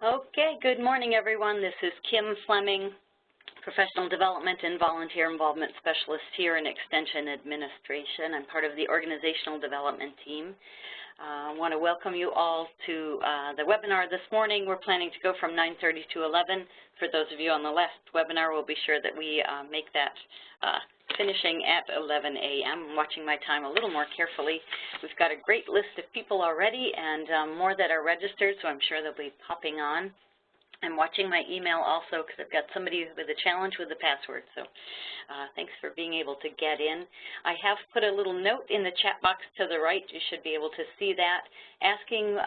Okay, good morning, everyone. This is Kim Fleming, Professional Development and Volunteer Involvement Specialist here in Extension Administration. I'm part of the Organizational Development team. I want to welcome you all to the webinar this morning. We're planning to go from 9:30 to 11. For those of you on the last webinar, we'll be sure that we make that finishing at 11 a.m. I'm watching my time a little more carefully. We've got a great list of people already and more that are registered, so I'm sure they'll be popping on. I'm watching my email also because I've got somebody with a challenge with the password, so thanks for being able to get in. I have put a little note in the chat box to the right. You should be able to see that, asking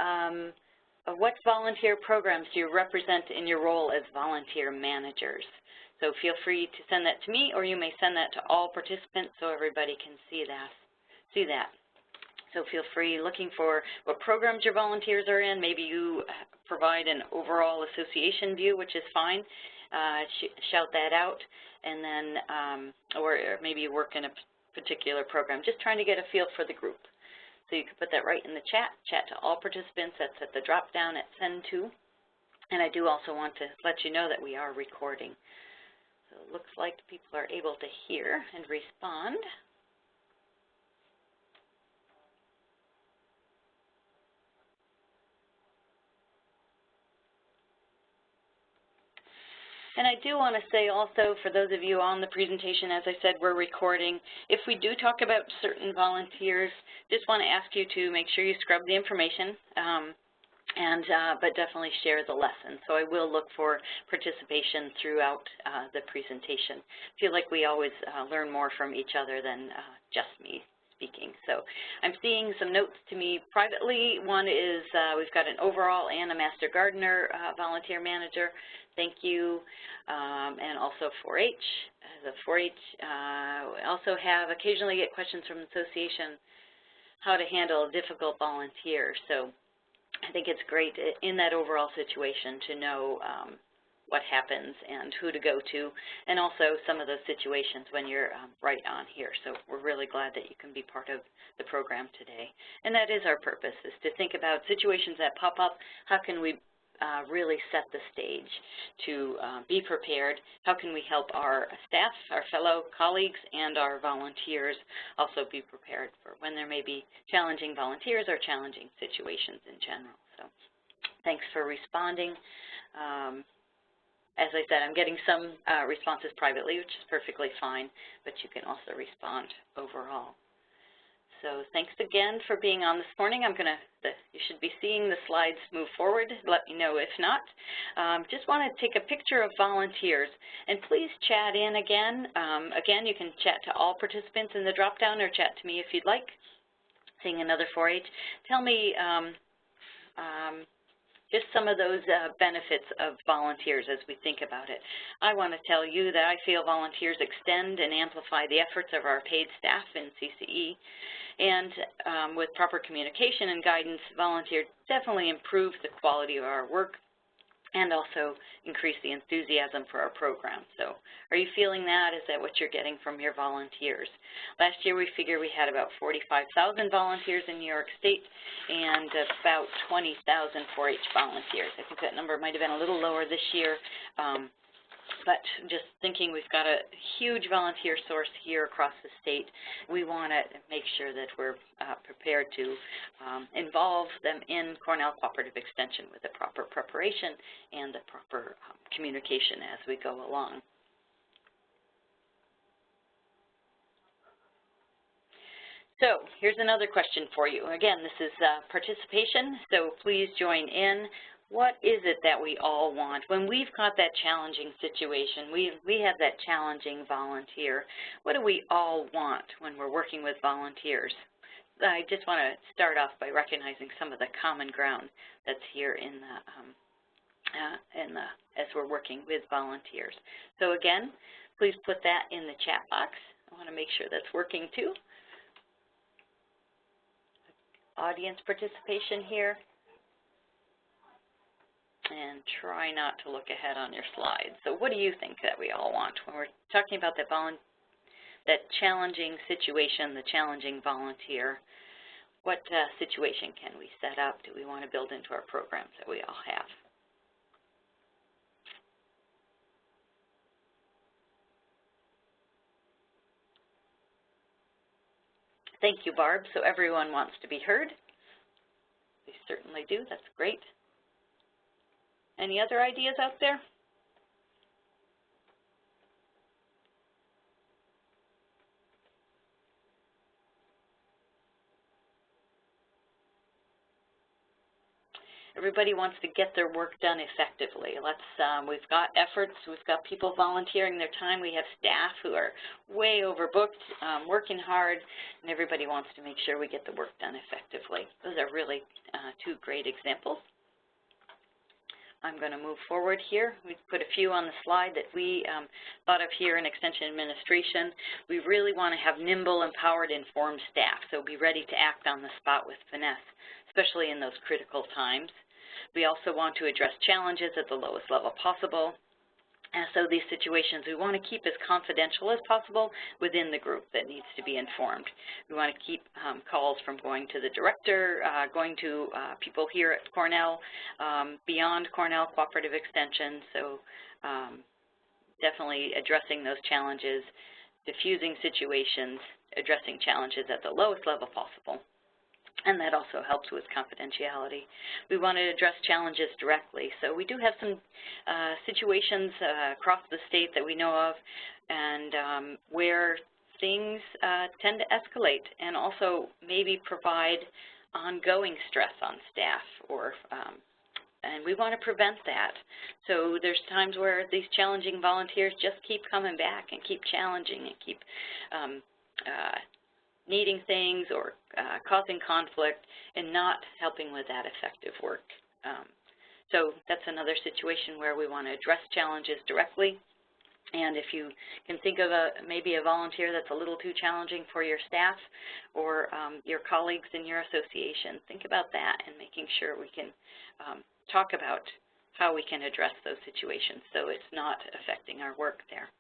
what volunteer programs do you represent in your role as volunteer managers. So feel free to send that to me, or you may send that to all participants so everybody can see that. So feel free looking for what programs your volunteers are in. Maybe you provide an overall association view, which is fine. Shout that out. And then, or maybe you work in a particular program. Just trying to get a feel for the group. So you can put that right in the chat to all participants. That's at the drop down at Send To. And I do also want to let you know that we are recording. So it looks like people are able to hear and respond. And I do want to say also, for those of you on the presentation, as I said, we're recording. If we do talk about certain volunteers, just want to ask you to make sure you scrub the information, but definitely share the lesson. So I will look for participation throughout the presentation. I feel like we always learn more from each other than just me speaking. So I'm seeing some notes to me privately. One is we've got an overall and a master gardener volunteer manager. Thank you. And also 4-H. As a 4-H, we also have occasionally get questions from the association how to handle a difficult volunteer. So I think it's great in that overall situation to know what happens and who to go to, and also some of those situations when you're right on here. So we're really glad that you can be part of the program today. And that is our purpose, is to think about situations that pop up. How can we really set the stage to be prepared? How can we help our staff, our fellow colleagues, and our volunteers also be prepared for when there may be challenging volunteers or challenging situations in general? So thanks for responding. As I said, I'm getting some responses privately, which is perfectly fine, but you can also respond overall. So thanks again for being on this morning. You should be seeing the slides move forward. Let me know if not. Just want to take a picture of volunteers, and please chat in again. Again, you can chat to all participants in the drop-down or chat to me if you'd like. Seeing another 4-H. Tell me just some of those benefits of volunteers as we think about it. I want to tell you that I feel volunteers extend and amplify the efforts of our paid staff in CCE. And with proper communication and guidance, volunteers definitely improve the quality of our work and also increase the enthusiasm for our program. So are you feeling that? Is that what you're getting from your volunteers? Last year we figured we had about 45,000 volunteers in New York State and about 20,000 4-H volunteers. I think that number might have been a little lower this year. But just thinking we've got a huge volunteer source here across the state, we want to make sure that we're prepared to involve them in Cornell Cooperative Extension with the proper preparation and the proper communication as we go along. So here's another question for you. Again, this is participation, so please join in. What is it that we all want? When we've got that challenging situation, we have that challenging volunteer, what do we all want when we're working with volunteers? I just want to start off by recognizing some of the common ground that's here in as we're working with volunteers. So again, please put that in the chat box. I want to make sure that's working too. Audience participation here. And try not to look ahead on your slides. So what do you think that we all want when we're talking about that challenging situation, the challenging volunteer? What situation can we set up? Do we want to build into our programs that we all have? Thank you, Barb. So everyone wants to be heard. They certainly do. That's great. Any other ideas out there? Everybody wants to get their work done effectively. We've got efforts, we've got people volunteering their time, we have staff who are way overbooked, working hard, and everybody wants to make sure we get the work done effectively. Those are really two great examples. I'm going to move forward here. We've put a few on the slide that we thought of here in Extension Administration. We really want to have nimble, empowered, informed staff, so be ready to act on the spot with finesse, especially in those critical times. We also want to address challenges at the lowest level possible. And so these situations we want to keep as confidential as possible within the group that needs to be informed. We want to keep calls from going to the director, going to people here at Cornell, beyond Cornell Cooperative Extension. So definitely addressing those challenges, diffusing situations, addressing challenges at the lowest level possible. And that also helps with confidentiality. We want to address challenges directly. So we do have some situations across the state that we know of and where things tend to escalate and also maybe provide ongoing stress on staff and we want to prevent that. So there's times where these challenging volunteers just keep coming back and keep challenging and keep needing things or causing conflict and not helping with that effective work. So that's another situation where we want to address challenges directly. And if you can think of maybe a volunteer that's a little too challenging for your staff or your colleagues in your association, think about that and making sure we can talk about how we can address those situations so it's not affecting our work there.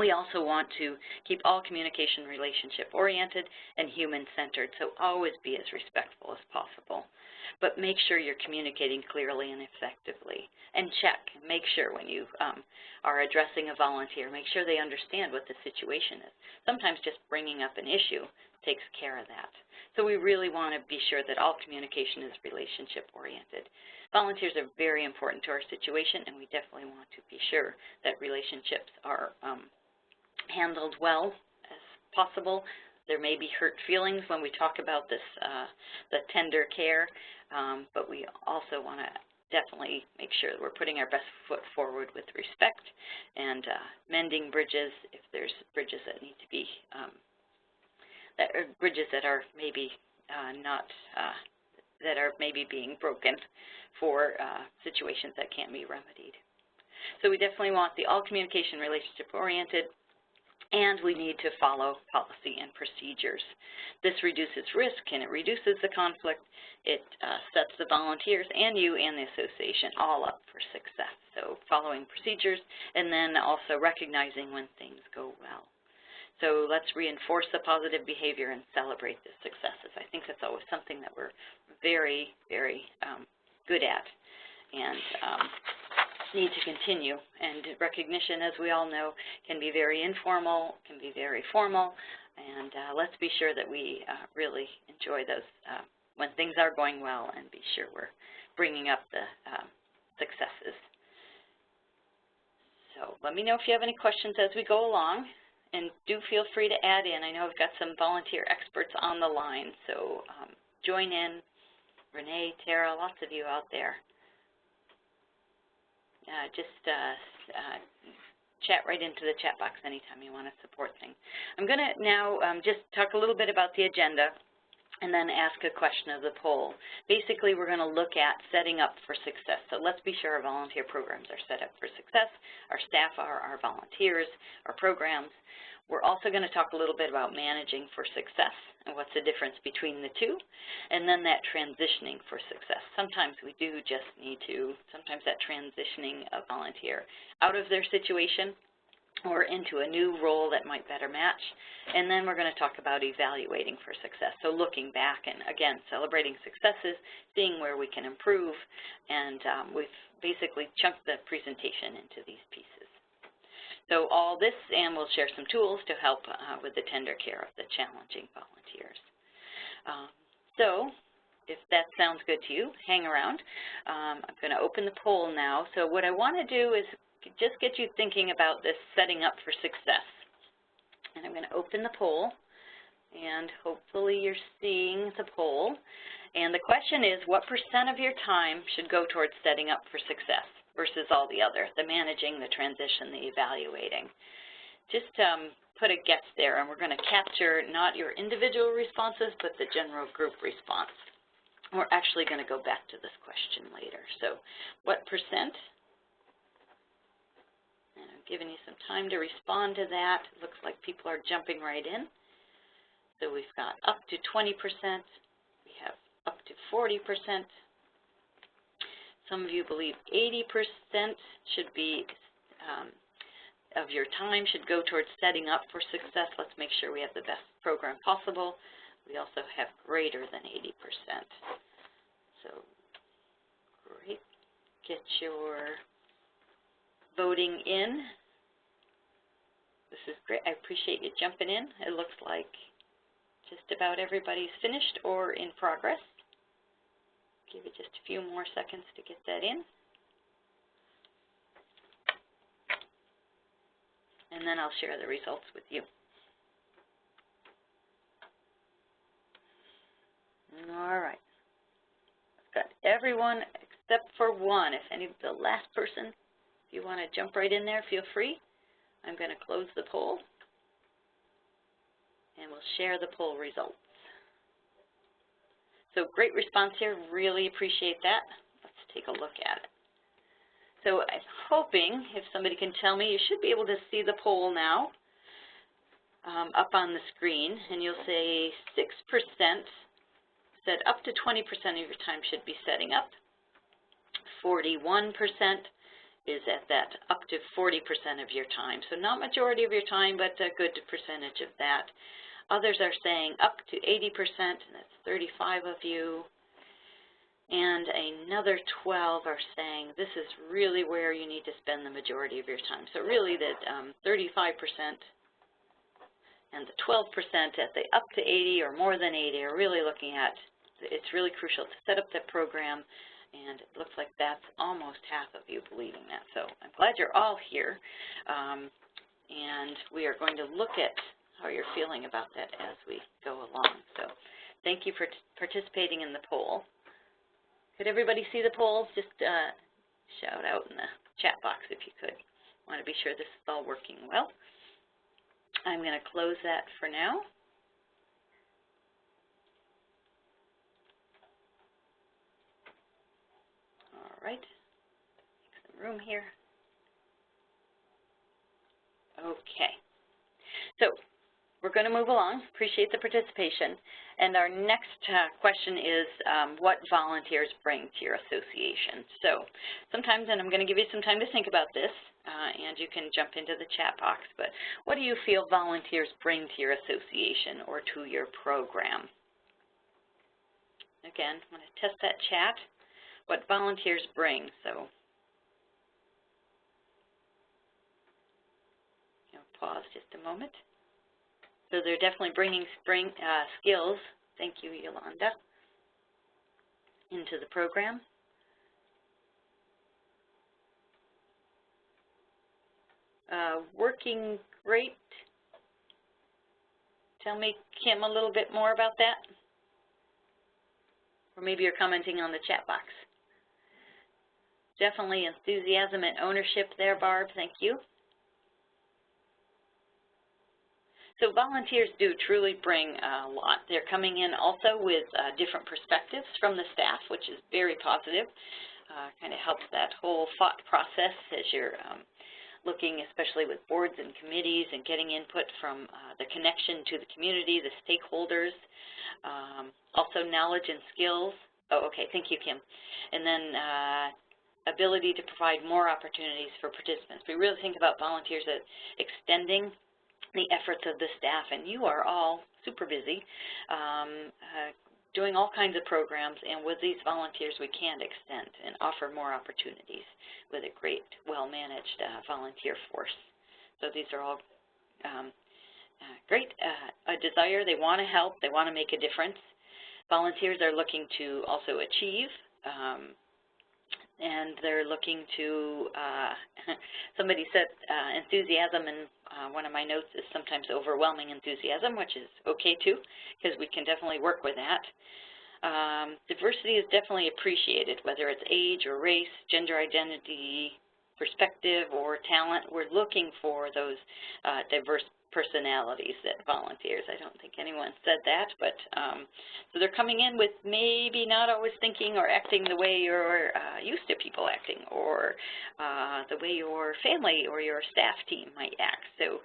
We also want to keep all communication relationship-oriented and human-centered, so always be as respectful as possible. But make sure you're communicating clearly and effectively. And make sure when you are addressing a volunteer, make sure they understand what the situation is. Sometimes just bringing up an issue takes care of that. So we really want to be sure that all communication is relationship-oriented. Volunteers are very important to our situation, and we definitely want to be sure that relationships are handled well as possible. There may be hurt feelings when we talk about this, the tender care, but we also want to definitely make sure that we're putting our best foot forward with respect and mending bridges if there's bridges that need to be, bridges that are maybe that are maybe being broken for situations that can't be remedied. So we definitely want the all communication relationship oriented, and we need to follow policy and procedures. This reduces risk and it reduces the conflict. It sets the volunteers and you and the association all up for success. So following procedures and then also recognizing when things go well. So let's reinforce the positive behavior and celebrate the successes. I think that's always something that we're very, very good at and need to continue. And recognition, as we all know, can be very informal, can be very formal, and let's be sure that we really enjoy those when things are going well and be sure we're bringing up the successes. So let me know if you have any questions as we go along, and do feel free to add in. I know I've got some volunteer experts on the line, so join in. Renee, Tara, lots of you out there. Chat right into the chat box anytime you want to support things. I'm going to now just talk a little bit about the agenda and then ask a question of the poll. Basically, we're going to look at setting up for success. So let's be sure our volunteer programs are set up for success. Our staff are our volunteers, our programs. We're also going to talk a little bit about managing for success and what's the difference between the two, and then that transitioning for success. Sometimes we do just need to, sometimes that transitioning a volunteer out of their situation or into a new role that might better match. And then we're going to talk about evaluating for success. So looking back and, again, celebrating successes, seeing where we can improve, and we've basically chunked the presentation into these pieces. So all this, and we'll share some tools to help with the tender care of the challenging volunteers. So if that sounds good to you, hang around. I'm going to open the poll now. So what I want to do is just get you thinking about this setting up for success. And I'm going to open the poll, and hopefully you're seeing the poll. And the question is, what % of your time should go towards setting up for success versus all the other, the managing, the transition, the evaluating? Just put a guess there, and we're going to capture not your individual responses, but the general group response. We're actually going to go back to this question later. So what %? And I'm giving you some time to respond to that. It looks like people are jumping right in. So we've got up to 20%. We have up to 40%. Some of you believe 80% should be of your time should go towards setting up for success. Let's make sure we have the best program possible. We also have greater than 80%. So great. Get your voting in. This is great. I appreciate you jumping in. It looks like just about everybody's finished or in progress. Give it just a few more seconds to get that in. And then I'll share the results with you. All right. I've got everyone except for one. If the last person, if you want to jump right in there, feel free. I'm going to close the poll, and we'll share the poll results. So great response here. Really appreciate that. Let's take a look at it. So I'm hoping, if somebody can tell me, you should be able to see the poll now up on the screen, and you'll say 6% said up to 20% of your time should be setting up. 41% is at that up to 40% of your time. So not majority of your time, but a good percentage of that. Others are saying up to 80%, and that's 35 of you. And another 12 are saying this is really where you need to spend the majority of your time. So really that 35% and the 12% at the up to 80 or more than 80 are really looking at, it's really crucial to set up that program, and it looks like that's almost half of you believing that. So I'm glad you're all here, and we are going to look at how you're feeling about that as we go along. So thank you for participating in the poll. Could everybody see the polls? Just shout out in the chat box if you could. I want to be sure this is all working well. I'm going to close that for now. All right. Make some room here. Okay. So we're going to move along. Appreciate the participation. And our next question is what volunteers bring to your association. So sometimes, and I'm going to give you some time to think about this, and you can jump into the chat box, but what do you feel volunteers bring to your association or to your program? Again, I'm going to test that chat, what volunteers bring. So pause just a moment. So they're definitely bringing skills, thank you, Yolanda, into the program. Working great. Tell me, Kim, a little bit more about that. Or maybe you're commenting on the chat box. Definitely enthusiasm and ownership there, Barb, thank you. So volunteers do truly bring a lot. They're coming in also with different perspectives from the staff, which is very positive. Kind of helps that whole thought process as you're looking, especially with boards and committees, and getting input from the connection to the community, the stakeholders. Also knowledge and skills. Oh, okay, thank you, Kim. And then ability to provide more opportunities for participants. We really think about volunteers as extending the efforts of the staff, and you are all super busy doing all kinds of programs, and with these volunteers we can extend and offer more opportunities with a great, well-managed volunteer force. So these are all great. A desire, they want to help, they want to make a difference. Volunteers are looking to also achieve, and they're looking to, somebody said enthusiasm, and one of my notes is sometimes overwhelming enthusiasm, which is okay too, because we can definitely work with that. Diversity is definitely appreciated, whether it's age or race, gender identity, perspective, or talent. We're looking for those diverse personalities that volunteers. I don't think anyone said that, but so they're coming in with maybe not always thinking or acting the way you're used to people acting, or the way your family or your staff team might act. So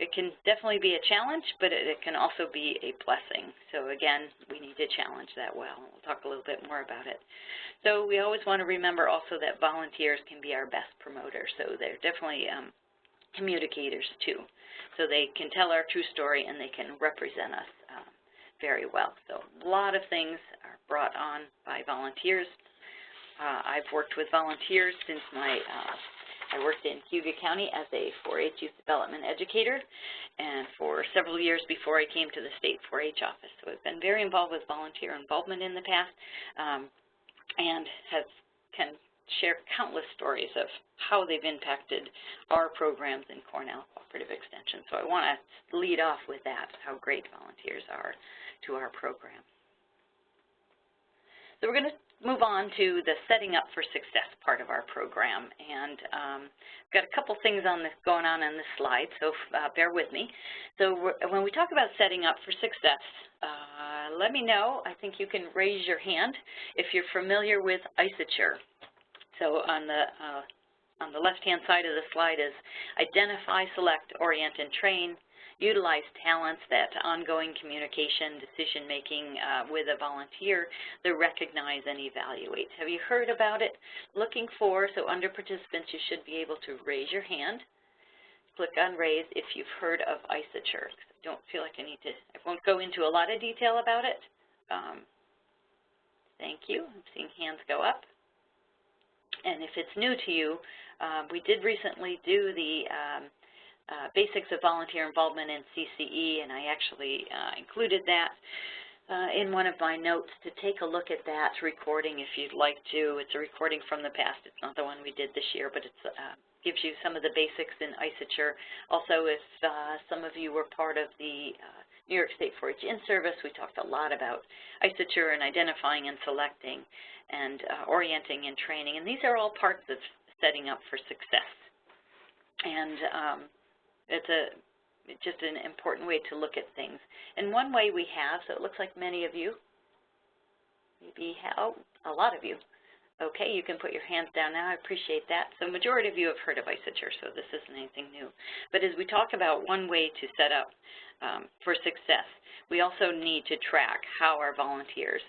it can definitely be a challenge, but it can also be a blessing. So again, we need to challenge that well. We'll talk a little bit more about it. So we always want to remember also that volunteers can be our best promoters. So they're definitely communicators too. So they can tell our true story and they can represent us very well. So a lot of things are brought on by volunteers. I've worked with volunteers since I worked in Cayuga County as a 4-H youth development educator, and for several years before I came to the state 4-H office. So I've been very involved with volunteer involvement in the past, and can share countless stories of how they've impacted our programs in Cornell Cooperative Extension. So I want to lead off with that, how great volunteers are to our program. So we're going to move on to the setting up for success part of our program, and I've got a couple things going on this slide, so bear with me. So when we talk about setting up for success, let me know. I think you can raise your hand if you're familiar with Isature. So on the left-hand side of the slide is identify, select, orient, and train. Utilize talents, that ongoing communication, decision-making with a volunteer, that recognize and evaluate. Have you heard about it? Looking for, so under participants, you should be able to raise your hand. Click on raise if you've heard of Isature. I don't feel like I won't go into a lot of detail about it. Thank you. I'm seeing hands go up. And if it's new to you, we did recently do the basics of volunteer involvement in CCE, and I actually included that in one of my notes to take a look at that recording if you'd like to. It's a recording from the past. It's not the one we did this year, but it gives you some of the basics in Isature. Also, if some of you were part of the New York State 4-H in-service, we talked a lot about Isature and identifying and selecting and orienting and training. And these are all parts of setting up for success. And it's just an important way to look at things. And one way we have, so it looks like many of you, maybe a lot of you. Okay, you can put your hands down now. I appreciate that. So the majority of you have heard of Isature, so this isn't anything new. But as we talk about one way to set up for success, we also need to track how our volunteers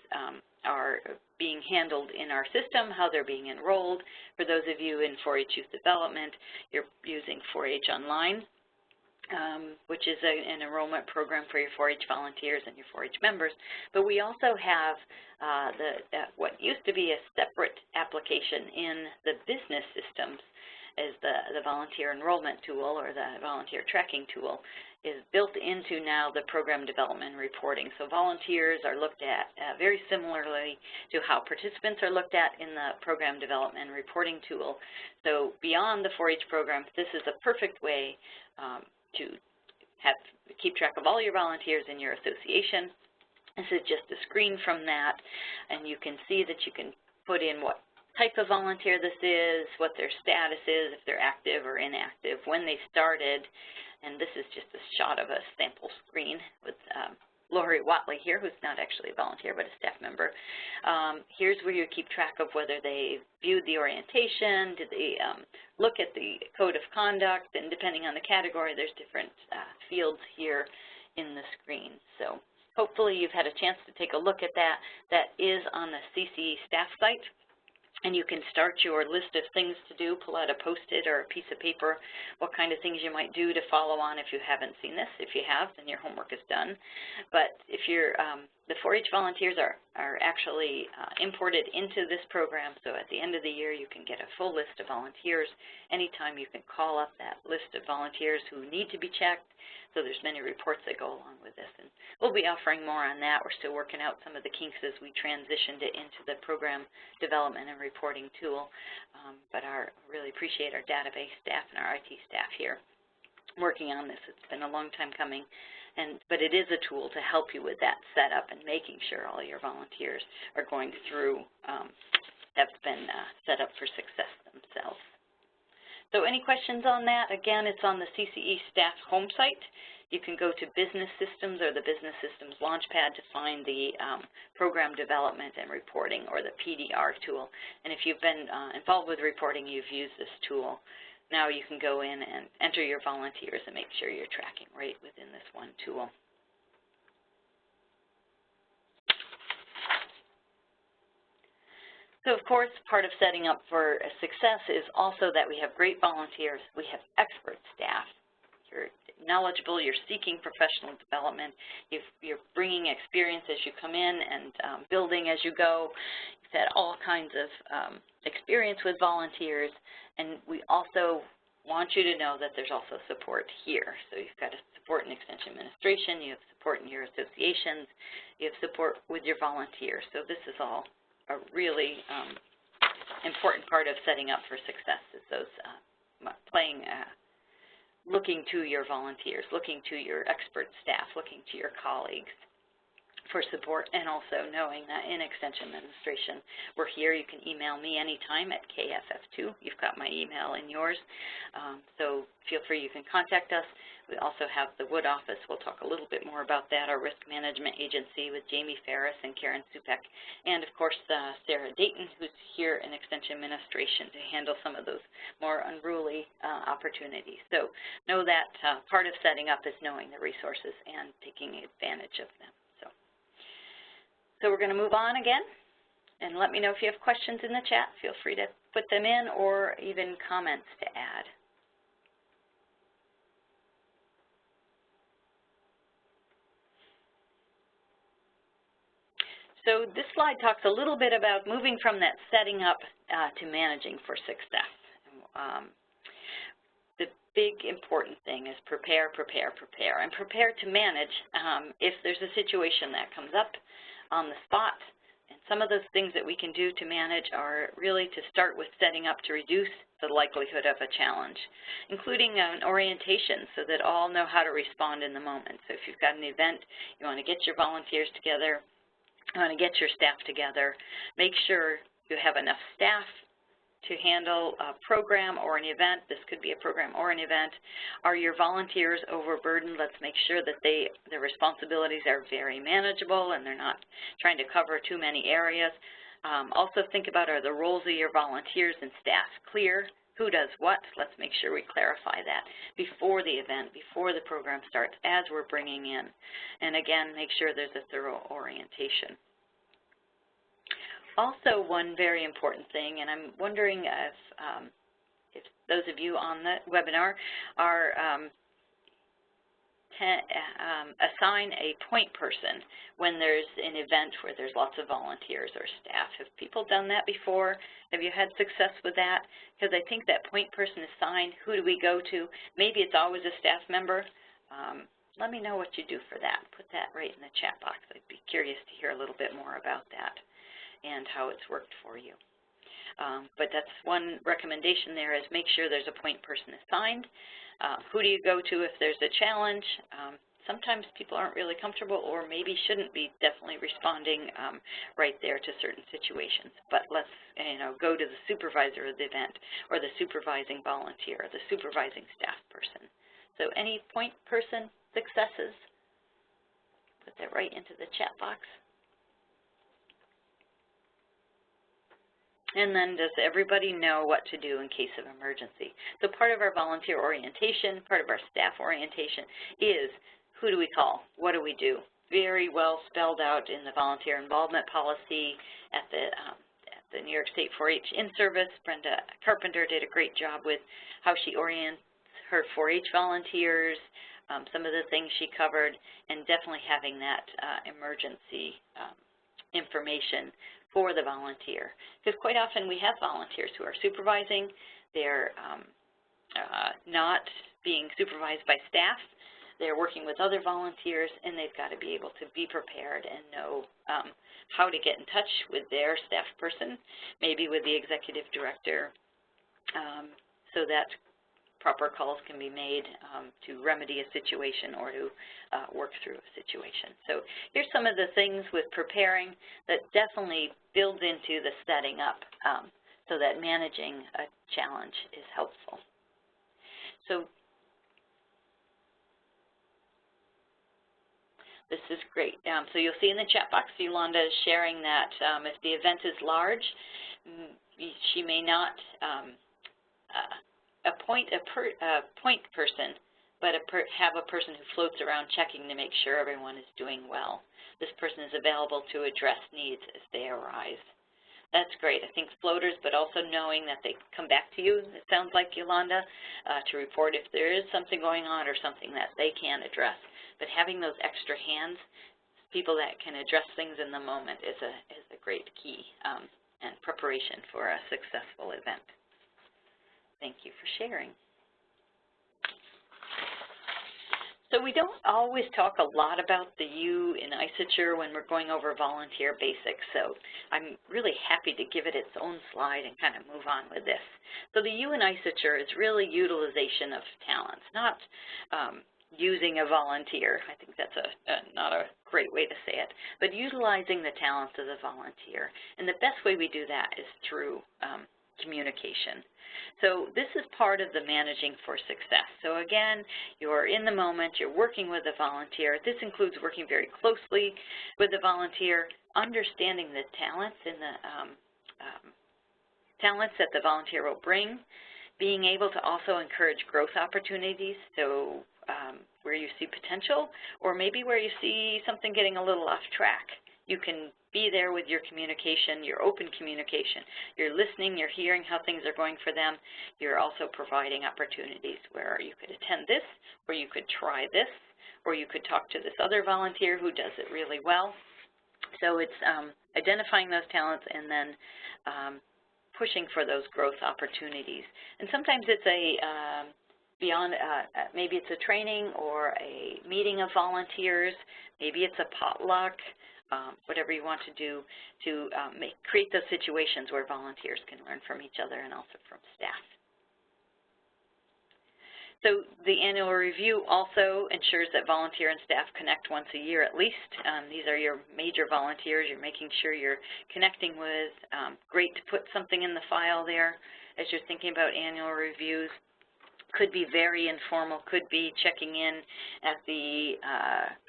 are being handled in our system, how they're being enrolled. For those of you in 4-H Youth Development, you're using 4-H Online, which is an enrollment program for your 4-H volunteers and your 4-H members. But we also have what used to be a separate application in the business systems is the volunteer enrollment tool, or the volunteer tracking tool, is built into now the program development and reporting. So volunteers are looked at very similarly to how participants are looked at in the program development and reporting tool. So beyond the 4-H program, this is a perfect way to keep track of all your volunteers in your association. This is just a screen from that, and you can see that you can put in what type of volunteer this is, what their status is, if they're active or inactive, when they started. And this is just a shot of a sample screen with Lori Watley here, who's not actually a volunteer but a staff member. Here's where you keep track of whether they viewed the orientation, did they look at the code of conduct, and depending on the category, there's different fields here in the screen. So hopefully you've had a chance to take a look at that. That is on the CCE staff site. And you can start your list of things to do, pull out a Post-it or a piece of paper, what kind of things you might do to follow on if you haven't seen this. If you have, then your homework is done. But if you're The 4-H volunteers are actually imported into this program, so at the end of the year you can get a full list of volunteers. Anytime you can call up that list of volunteers who need to be checked, so there's many reports that go along with this. And we'll be offering more on that. We're still working out some of the kinks as we transitioned it into the program development and reporting tool, but I really appreciate our database staff and our IT staff here working on this. It's been a long time coming. But it is a tool to help you with that setup and making sure all your volunteers are going through, have been set up for success themselves. So any questions on that? Again, it's on the CCE staff home site. You can go to Business Systems or the Business Systems Launchpad to find the Program Development and Reporting, or the PDR tool. And if you've been involved with reporting, you've used this tool. Now you can go in and enter your volunteers and make sure you're tracking right within this one tool. So of course, part of setting up for success is also that we have great volunteers, we have expert staff, you're knowledgeable, you're seeking professional development, you're bringing experience as you come in and building as you go. You've had all kinds of experience with volunteers, and we also want you to know that there's also support here. So you've got support in Extension Administration, you have support in your associations, you have support with your volunteers. So this is all a really important part of setting up for success, is those looking to your volunteers, looking to your expert staff, looking to your colleagues for support, and also knowing that in Extension Administration we're here. You can email me anytime at KFF2. You've got my email in yours, so feel free, you can contact us. We also have the Wood office. We'll talk a little bit more about that, our risk management agency with Jamie Ferris and Karen Supek, and of course Sarah Dayton, who's here in Extension Administration to handle some of those more unruly opportunities. So know that part of setting up is knowing the resources and taking advantage of them. So we're going to move on again, and let me know if you have questions in the chat. Feel free to put them in, or even comments to add. So this slide talks a little bit about moving from that setting up to managing for success. The big important thing is prepare, prepare, prepare, and prepare to manage if there's a situation that comes up on the spot. And some of those things that we can do to manage are really to start with setting up to reduce the likelihood of a challenge, including an orientation so that all know how to respond in the moment. So if you've got an event, you want to get your volunteers together, you want to get your staff together, make sure you have enough staff to handle a program or an event. This could be a program or an event. Are your volunteers overburdened? Let's make sure that their responsibilities are very manageable and they're not trying to cover too many areas. Also think about, are the roles of your volunteers and staff clear? Who does what? Let's make sure we clarify that before the event, before the program starts, as we're bringing in. And again, make sure there's a thorough orientation. Also, one very important thing, and I'm wondering if those of you on the webinar are assign a point person when there's an event where there's lots of volunteers or staff. Have people done that before? Have you had success with that? Because I think that point person assigned, who do we go to? Maybe it's always a staff member. Let me know what you do for that. Put that right in the chat box. I'd be curious to hear a little bit more about that and how it's worked for you. But that's one recommendation there, is make sure there's a point person assigned. Who do you go to if there's a challenge? Sometimes people aren't really comfortable, or maybe shouldn't be definitely responding right there to certain situations. But let's go to the supervisor of the event, or the supervising volunteer, or the supervising staff person. So any point person successes, put that right into the chat box. And then, does everybody know what to do in case of emergency? So part of our volunteer orientation, part of our staff orientation is, who do we call? What do we do? Very well spelled out in the volunteer involvement policy at the New York State 4-H in-service. Brenda Carpenter did a great job with how she orients her 4-H volunteers. some of the things she covered, and definitely having that emergency information for the volunteer. Because quite often we have volunteers who are supervising, they're not being supervised by staff, they're working with other volunteers, and they've got to be able to be prepared and know how to get in touch with their staff person, maybe with the executive director, so that proper calls can be made to remedy a situation or to work through a situation. So here's some of the things with preparing that definitely builds into the setting up so that managing a challenge is helpful. So this is great. So you'll see in the chat box, Yolanda is sharing that if the event is large, she may not appoint a point person, but have a person who floats around checking to make sure everyone is doing well. This person is available to address needs as they arise. That's great. I think floaters, but also knowing that they come back to you, it sounds like, Yolanda, to report if there is something going on or something that they can address. But having those extra hands, people that can address things in the moment, is a great key and preparation for a successful event. Thank you for sharing. So we don't always talk a lot about the U in isoture when we're going over volunteer basics, so I'm really happy to give it its own slide and kind of move on with this. So the U in isoture is really utilization of talents, not using a volunteer. I think that's not a great way to say it, but utilizing the talents of the volunteer. And the best way we do that is through communication. So this is part of the managing for success. So again, you're in the moment, you're working with a volunteer. This includes working very closely with the volunteer, understanding the talents and the talents that the volunteer will bring, being able to also encourage growth opportunities. So where you see potential, or maybe where you see something getting a little off track, you can be there with your communication, your open communication. You're listening, you're hearing how things are going for them. You're also providing opportunities where you could attend this, or you could try this, or you could talk to this other volunteer who does it really well. So it's identifying those talents and then pushing for those growth opportunities. And sometimes it's a beyond, maybe it's a training or a meeting of volunteers, maybe it's a potluck, whatever you want to do to create those situations where volunteers can learn from each other and also from staff. So the annual review also ensures that volunteer and staff connect once a year at least. These are your major volunteers you're making sure you're connecting with. Great to put something in the file there as you're thinking about annual reviews. Could be very informal, could be checking in at the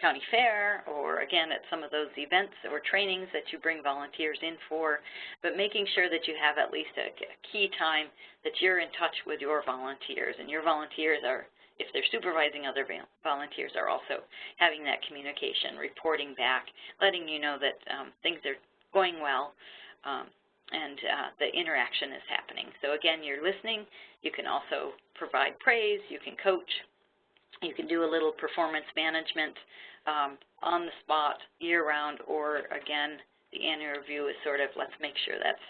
county fair, or again at some of those events or trainings that you bring volunteers in for, but making sure that you have at least a key time that you're in touch with your volunteers, and your volunteers are, if they're supervising other volunteers, are also having that communication, reporting back, letting you know that things are going well, and the interaction is happening. So again, you're listening. You can also provide praise. You can coach. You can do a little performance management on the spot, year-round, or again, the annual review is sort of, let's make sure that's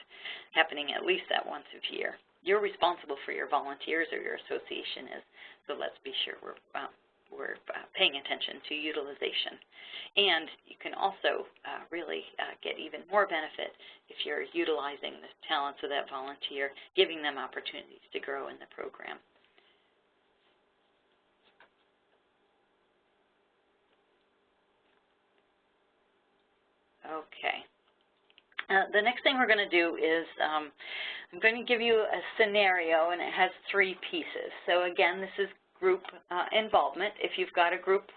happening at least that once a year. You're responsible for your volunteers, or your association is, so let's be sure we're paying attention to utilization. And you can also really get even more benefit if you're utilizing the talents of that volunteer, giving them opportunities to grow in the program. Okay. The next thing we're going to do is I'm going to give you a scenario, and it has 3 pieces. So again, this is group involvement. If you've got a group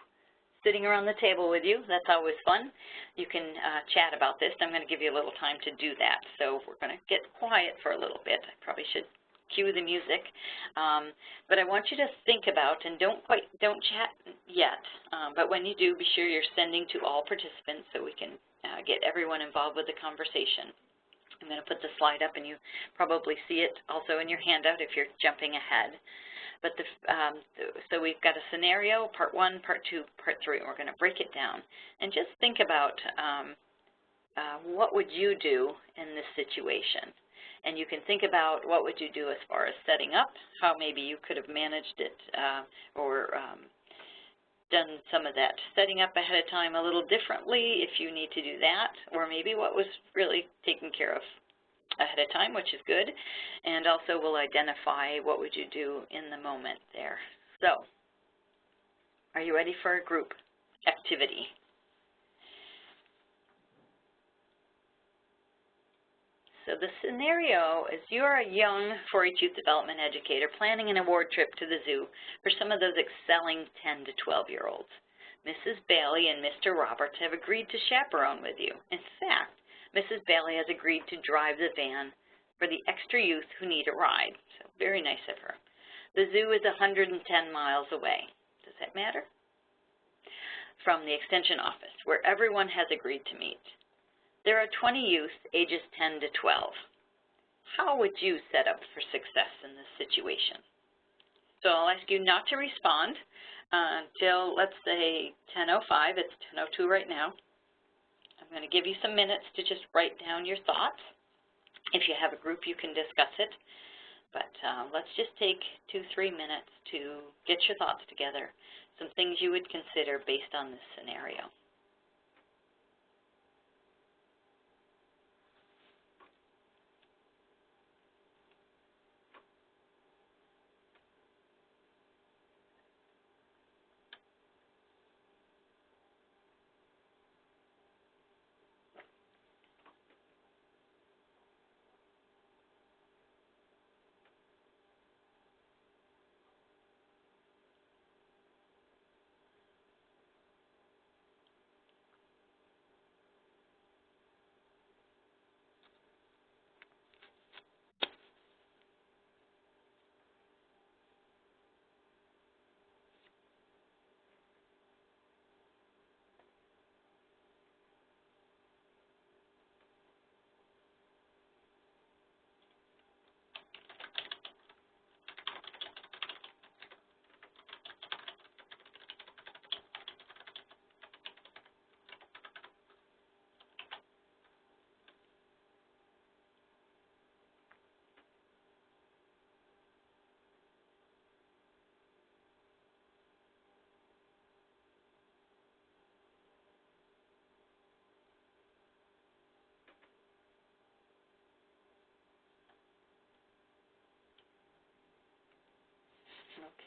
sitting around the table with you, that's always fun. You can chat about this. I'm going to give you a little time to do that. So we're going to get quiet for a little bit. I probably should cue the music. But I want you to think about, and don't chat yet, but when you do, be sure you're sending to all participants so we can get everyone involved with the conversation. I'm going to put the slide up, and you probably see it also in your handout if you're jumping ahead. But so we've got a scenario, part 1, part 2, part 3, and we're going to break it down. And just think about what would you do in this situation. And you can think about what would you do as far as setting up, how maybe you could have managed it or done some of that setting up ahead of time a little differently if you need to do that, or maybe what was really taken care of ahead of time, which is good. And also we'll identify what would you do in the moment there. So, are you ready for a group activity? So the scenario is you're a young 4-H youth development educator planning an award trip to the zoo for some of those excelling 10 to 12-year-olds. Mrs. Bailey and Mr. Roberts have agreed to chaperone with you. In fact, Mrs. Bailey has agreed to drive the van for the extra youth who need a ride. So very nice of her. The zoo is 110 miles away. Does that matter? From the extension office, where everyone has agreed to meet. There are 20 youth ages 10 to 12. How would you set up for success in this situation? So I'll ask you not to respond until, let's say, 10:05. It's 10:02 right now. I'm going to give you some minutes to just write down your thoughts. If you have a group, you can discuss it. But let's just take 2-3 minutes to get your thoughts together, some things you would consider based on this scenario.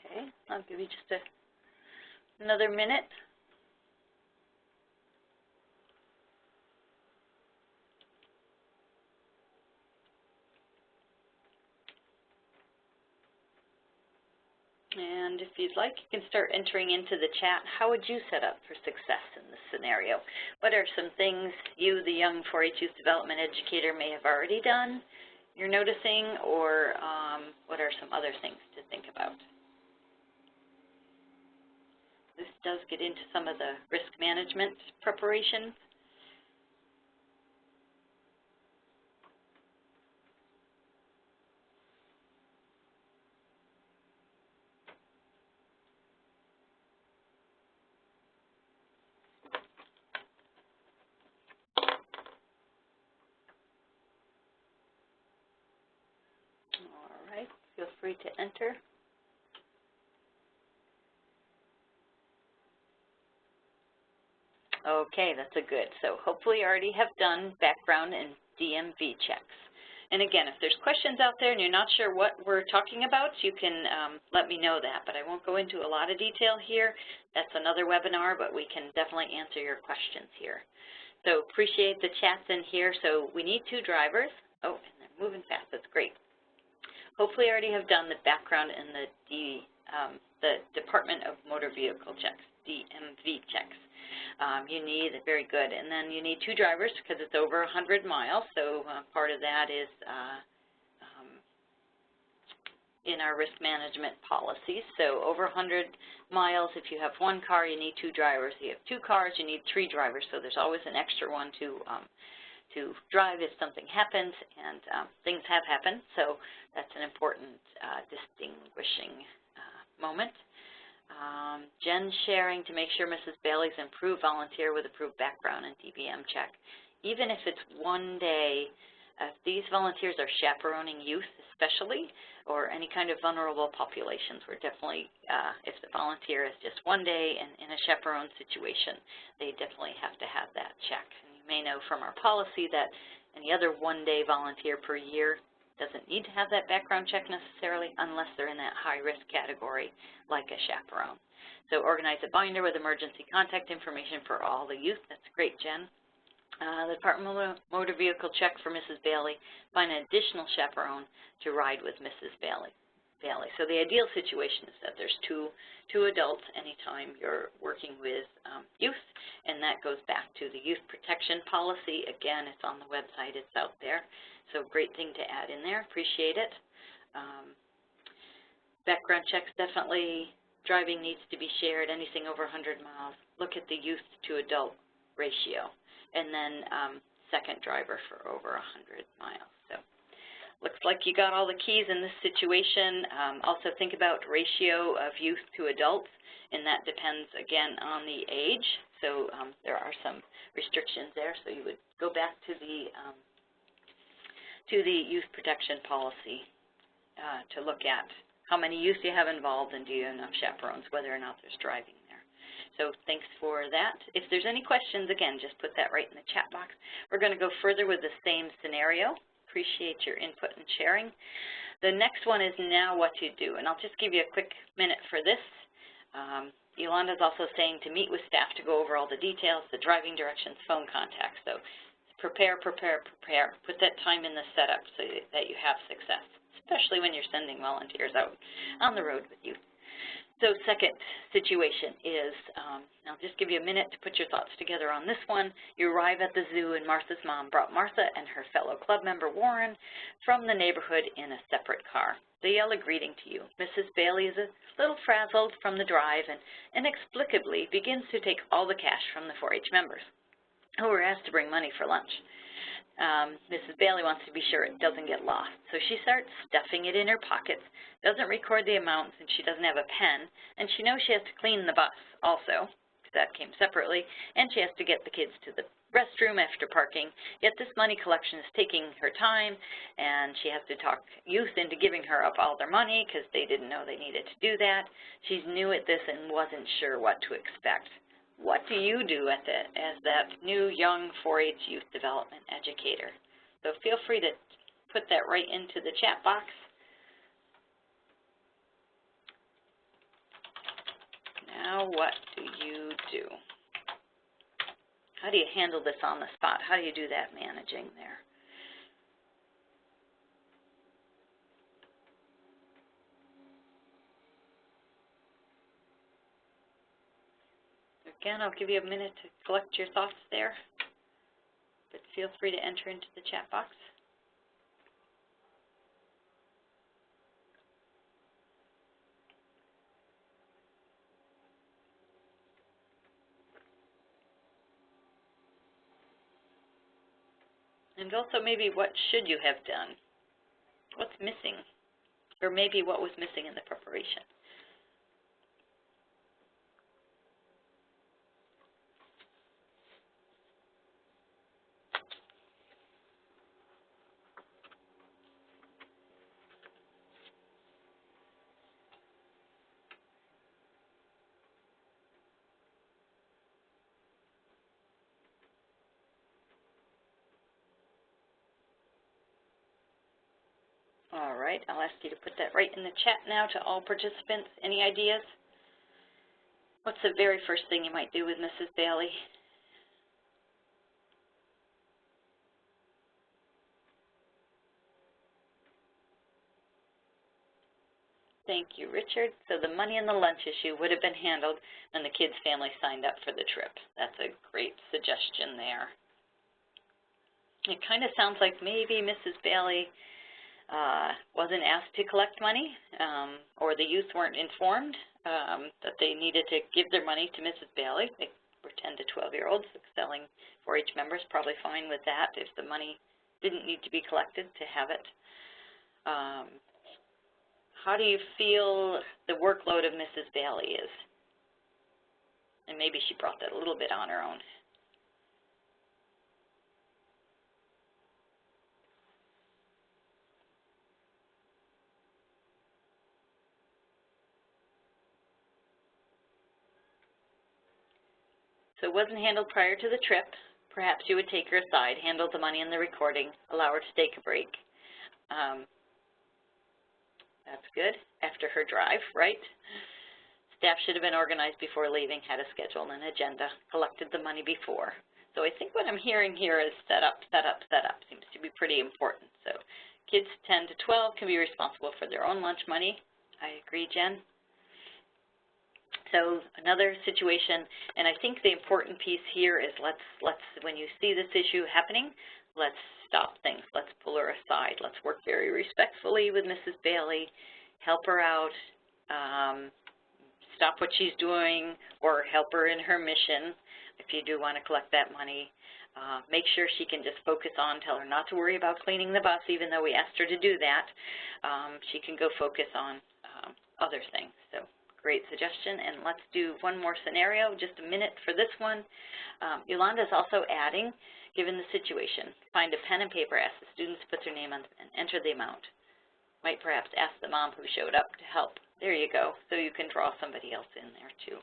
Okay, I'll give you just another minute. And if you'd like, you can start entering into the chat. How would you set up for success in this scenario? What are some things you, the young 4-H youth development educator, may have already done, you're noticing, or what are some other things to think about? This does get into some of the risk management preparation. All right, feel free to enter. Okay, that's a good. So hopefully you already have done background and DMV checks. And again, if there's questions out there and you're not sure what we're talking about, you can let me know that. But I won't go into a lot of detail here. That's another webinar, but we can definitely answer your questions here. So appreciate the chats in here. So we need 2 drivers. Oh, and they're moving fast. That's great. Hopefully you already have done the background and the Department of Motor Vehicle checks, DMV checks. You need, very good, and then you need 2 drivers because it's over 100 miles, so part of that is in our risk management policies. So over 100 miles, if you have 1 car, you need 2 drivers. If you have 2 cars, you need 3 drivers, so there's always an extra one to drive if something happens, and things have happened, so that's an important distinguishing moment. Jen sharing to make sure Mrs. Bailey's improved volunteer with approved background and DBM check. Even if it's one day, if these volunteers are chaperoning youth especially, or any kind of vulnerable populations, we're definitely, if the volunteer is just one day and in a chaperone situation, they definitely have to have that check. And you may know from our policy that any other one-day volunteer per year doesn't need to have that background check necessarily unless they're in that high-risk category like a chaperone. So organize a binder with emergency contact information for all the youth. That's great, Jen. The Department Motor Vehicle check for Mrs. Bailey. Find an additional chaperone to ride with Mrs. Bailey. So the ideal situation is that there's two adults anytime you're working with youth, and that goes back to the youth protection policy. Again, it's on the website, it's out there. So great thing to add in there, appreciate it. Background checks, definitely driving needs to be shared, anything over 100 miles. Look at the youth to adult ratio, and then second driver for over 100 miles. So looks like you got all the keys in this situation. Also think about ratio of youth to adults, and that depends, again, on the age. So there are some restrictions there, so you would go back to the youth protection policy to look at how many youth you have involved and do you have enough chaperones, whether or not there's driving there. So thanks for that. If there's any questions, again, just put that right in the chat box. We're going to go further with the same scenario. Appreciate your input and sharing. The next one is now what to do, and I'll just give you a quick minute for this. Yolanda's also saying to meet with staff to go over all the details, the driving directions, phone contacts. So prepare, prepare, prepare. Put that time in the setup so that you have success, especially when you're sending volunteers out on the road with you. So second situation is, I'll just give you a minute to put your thoughts together on this one. You arrive at the zoo and Martha's mom brought Martha and her fellow club member Warren from the neighborhood in a separate car. They yell a greeting to you. Mrs. Bailey is a little frazzled from the drive and inexplicably begins to take all the cash from the 4-H members who were asked to bring money for lunch. Mrs. Bailey wants to be sure it doesn't get lost, so she starts stuffing it in her pockets, doesn't record the amounts, and she doesn't have a pen, and she knows she has to clean the bus also, because that came separately, and she has to get the kids to the restroom after parking, yet this money collection is taking her time, and she has to talk youth into giving her up all their money because they didn't know they needed to do that. She's new at this and wasn't sure what to expect. What do you do as that new young 4-H youth development educator? So feel free to put that right into the chat box. Now what do you do? How do you handle this on the spot? How do you do that managing there? Again, I'll give you a minute to collect your thoughts there, but feel free to enter into the chat box. And also maybe what should you have done? What's missing? Or maybe what was missing in the preparation? All right, I'll ask you to put that right in the chat now to all participants. Any ideas? What's the very first thing you might do with Mrs. Bailey? Thank you, Richard. So the money and the lunch issue would have been handled when the kids' family signed up for the trip. That's a great suggestion there. It kind of sounds like maybe Mrs. Bailey wasn't asked to collect money, or the youth weren't informed that they needed to give their money to Mrs. Bailey. They were 10 to 12-year-olds selling 4-H members, probably fine with that if the money didn't need to be collected to have it. how do you feel the workload of Mrs. Bailey is? And maybe she brought that a little bit on her own. So it wasn't handled prior to the trip. Perhaps you would take her aside, handle the money and the recording, allow her to take a break. That's good. After her drive, right? Staff should have been organized before leaving, had a schedule and an agenda, collected the money before. So I think what I'm hearing here is set up, set up, set up. Seems to be pretty important. So kids 10 to 12 can be responsible for their own lunch money. I agree, Jen. So another situation, and I think the important piece here is let's when you see this issue happening, let's stop things. Let's pull her aside. Let's work very respectfully with Mrs. Bailey, help her out, stop what she's doing, or help her in her mission if you do want to collect that money. Make sure she can just focus on, tell her not to worry about cleaning the bus, even though we asked her to do that. She can go focus on other things. So great suggestion. And let's do one more scenario, just a minute for this one. Yolanda is also adding, given the situation, find a pen and paper, ask the students to put their name on and enter the amount. Might perhaps ask the mom who showed up to help. There you go. So you can draw somebody else in there too.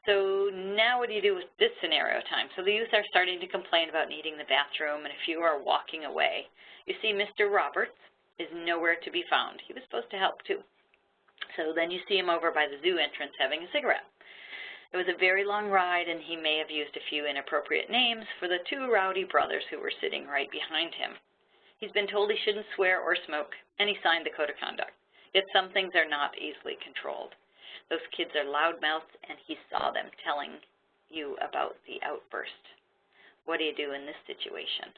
So now what do you do with this scenario time? So the youth are starting to complain about needing the bathroom, and if you are walking away, you see Mr. Roberts is nowhere to be found. He was supposed to help too. So then you see him over by the zoo entrance having a cigarette. It was a very long ride, and he may have used a few inappropriate names for the two rowdy brothers who were sitting right behind him. He's been told he shouldn't swear or smoke, and he signed the code of conduct. Yet some things are not easily controlled. Those kids are loudmouths, and he saw them telling you about the outburst. What do you do in this situation?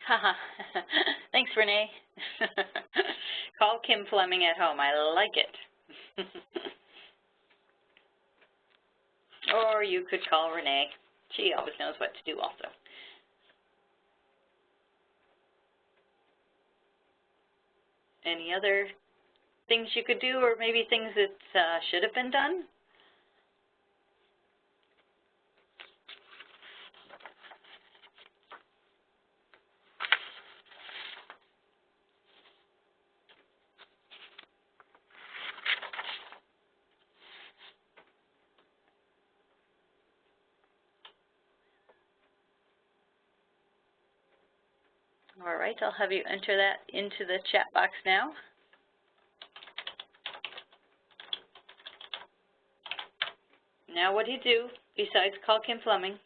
Haha. Thanks, Renee. Call Kim Fleming at home. I like it. Or you could call Renee. She always knows what to do also. Any other things you could do, or maybe things that should have been done? All right, I'll have you enter that into the chat box now. Now what do you do besides call Kim Fleming?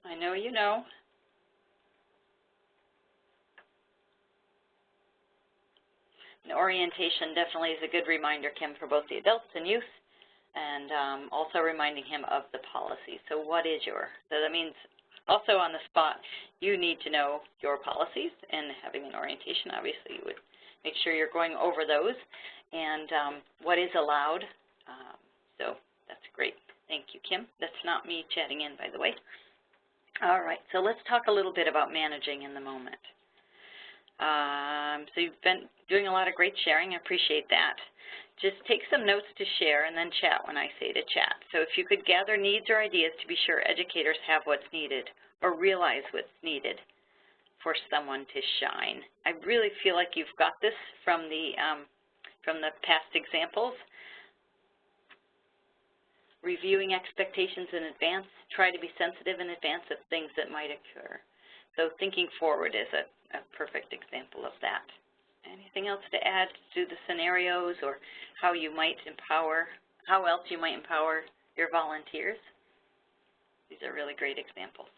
I know you know. And orientation definitely is a good reminder, Kim, for both the adults and youth, and also reminding him of the policy. So what is your, so that means also on the spot, you need to know your policies, and having an orientation, obviously, you would make sure you're going over those, and what is allowed. So that's great. Thank you, Kim. That's not me chatting in, by the way. All right, so let's talk a little bit about managing in the moment. So you've been doing a lot of great sharing. I appreciate that. Just take some notes to share and then chat when I say to chat. So if you could gather needs or ideas to be sure educators have what's needed or realize what's needed for someone to shine. I really feel like you've got this from the past examples. Reviewing expectations in advance. Try to be sensitive in advance of things that might occur. So thinking forward is a perfect example of that. Anything else to add to the scenarios or how you might empower how else you might empower your volunteers. These are really great examples.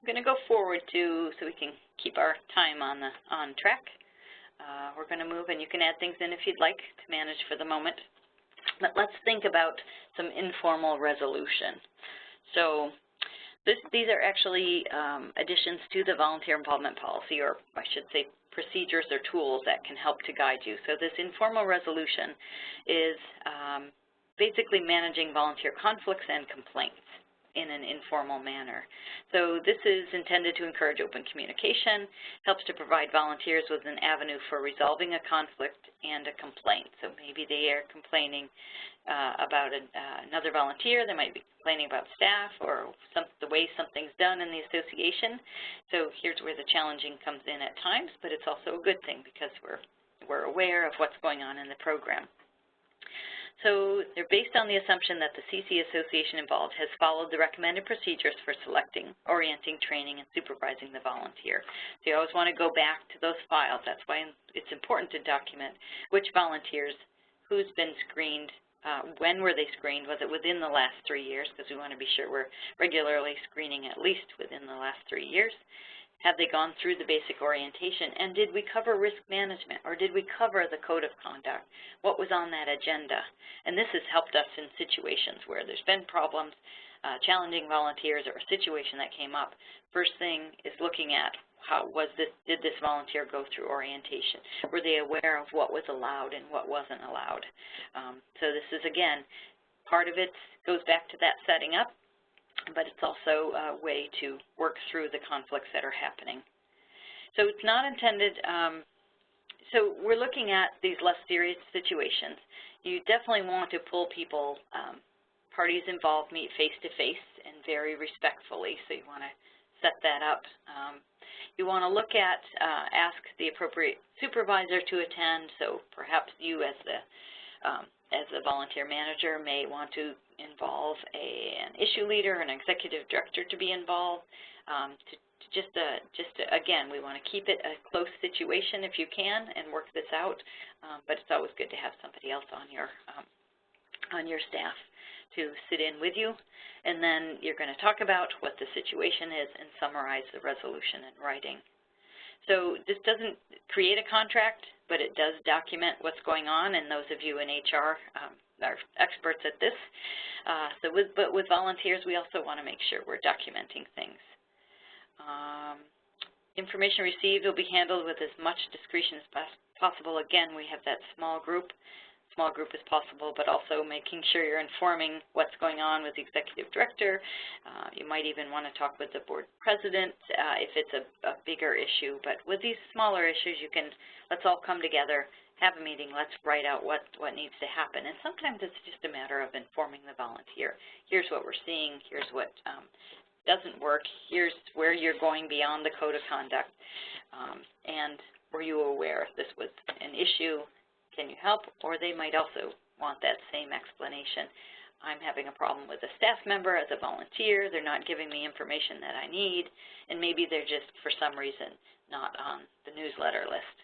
I'm going to go forward so we can keep our time on track. We're going to move, and you can add things in if you'd like to manage for the moment. But let's think about some informal resolution. So these are actually additions to the volunteer involvement policy, or I should say procedures or tools that can help to guide you. So this informal resolution is basically managing volunteer conflicts and complaints in an informal manner. So this is intended to encourage open communication, helps to provide volunteers with an avenue for resolving a conflict and a complaint. So maybe they are complaining about another volunteer, they might be complaining about staff or the way something's done in the association. So here's where the challenging comes in at times, but it's also a good thing because we're aware of what's going on in the program. So they're based on the assumption that the CC association involved has followed the recommended procedures for selecting, orienting, training, and supervising the volunteer. So you always want to go back to those files. That's why it's important to document which volunteers, who's been screened, when were they screened, was it within the last 3 years, because we want to be sure we're regularly screening at least within the last 3 years. Have they gone through the basic orientation, and did we cover risk management, or did we cover the code of conduct? What was on that agenda? And this has helped us in situations where there's been problems, challenging volunteers, or a situation that came up. First thing is looking at did this volunteer go through orientation? Were they aware of what was allowed and what wasn't allowed? So this is, again, part of it goes back to that setting up, but it's also a way to work through the conflicts that are happening. So it's not intended, so we're looking at these less serious situations. You definitely want to pull people, parties involved meet face-to-face and very respectfully, so you want to set that up. You want to look at, ask the appropriate supervisor to attend, so perhaps you as a volunteer manager may want to involve an issue leader, an executive director to be involved. Again, we want to keep it a close situation if you can and work this out, but it's always good to have somebody else on your staff to sit in with you. And then you're going to talk about what the situation is and summarize the resolution in writing. So this doesn't create a contract, but it does document what's going on, and those of you in HR are experts at this. But with volunteers, we also want to make sure we're documenting things. Information received will be handled with as much discretion as possible. Again, we have that small group as possible, but also making sure you're informing what's going on with the executive director. You might even want to talk with the board president if it's a bigger issue. But with these smaller issues, let's all come together, have a meeting, let's write out what needs to happen. And sometimes it's just a matter of informing the volunteer. Here's what we're seeing, here's what doesn't work, here's where you're going beyond the code of conduct. And were you aware this was an issue? Can you help? Or they might also want that same explanation. I'm having a problem with a staff member as a volunteer. They're not giving me information that I need, and maybe they're just, for some reason, not on the newsletter list.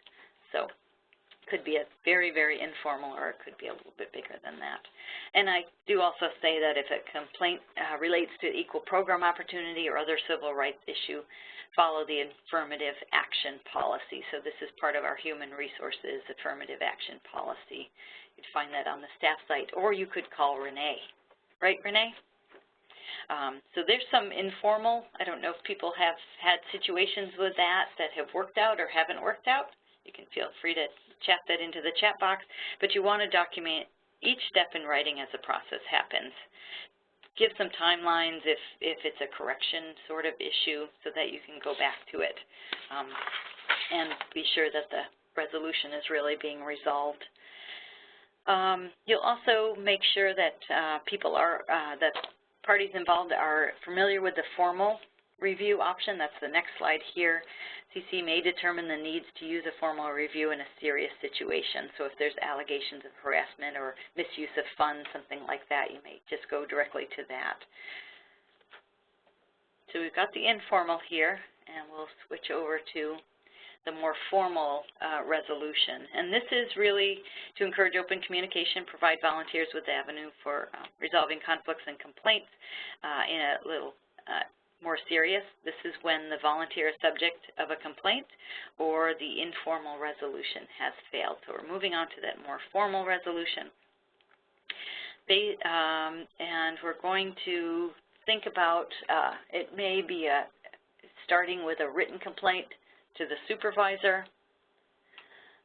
So it could be a very, very informal, or it could be a little bit bigger than that. And I do also say that if a complaint relates to equal program opportunity or other civil rights issue, follow the affirmative action policy. So this is part of our human resources affirmative action policy. You'd find that on the staff site, or you could call Renee. Right, Renee? So there's some informal, I don't know if people have had situations with that have worked out or haven't worked out. You can feel free to chat that into the chat box, but you want to document each step in writing as the process happens. Give some timelines if it's a correction sort of issue so that you can go back to it and be sure that the resolution is really being resolved. You'll also make sure that that parties involved are familiar with the formal review option. That's the next slide here. CC may determine the needs to use a formal review in a serious situation. So if there's allegations of harassment or misuse of funds, something like that, you may just go directly to that. So we've got the informal here, and we'll switch over to the more formal resolution. And this is really to encourage open communication, provide volunteers with the avenue for resolving conflicts and complaints in a little more serious. This is when the volunteer is subject of a complaint or the informal resolution has failed. So we're moving on to that more formal resolution. And we're going to think about, it may be starting with a written complaint to the supervisor.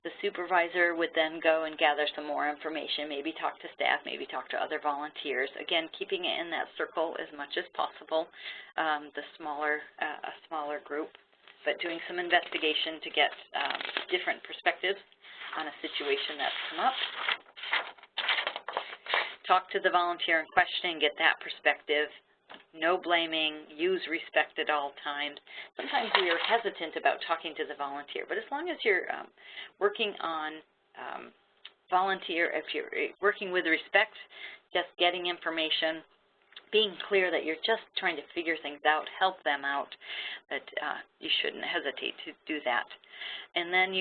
The supervisor would then go and gather some more information, maybe talk to staff, maybe talk to other volunteers. Again, keeping it in that circle as much as possible, a smaller group, but doing some investigation to get different perspectives on a situation that's come up. Talk to the volunteer in question and get that perspective. No blaming, use respect at all times. Sometimes we are hesitant about talking to the volunteer, but as long as you're working on if you're working with respect, just getting information, being clear that you're just trying to figure things out, help them out, that you shouldn't hesitate to do that. And then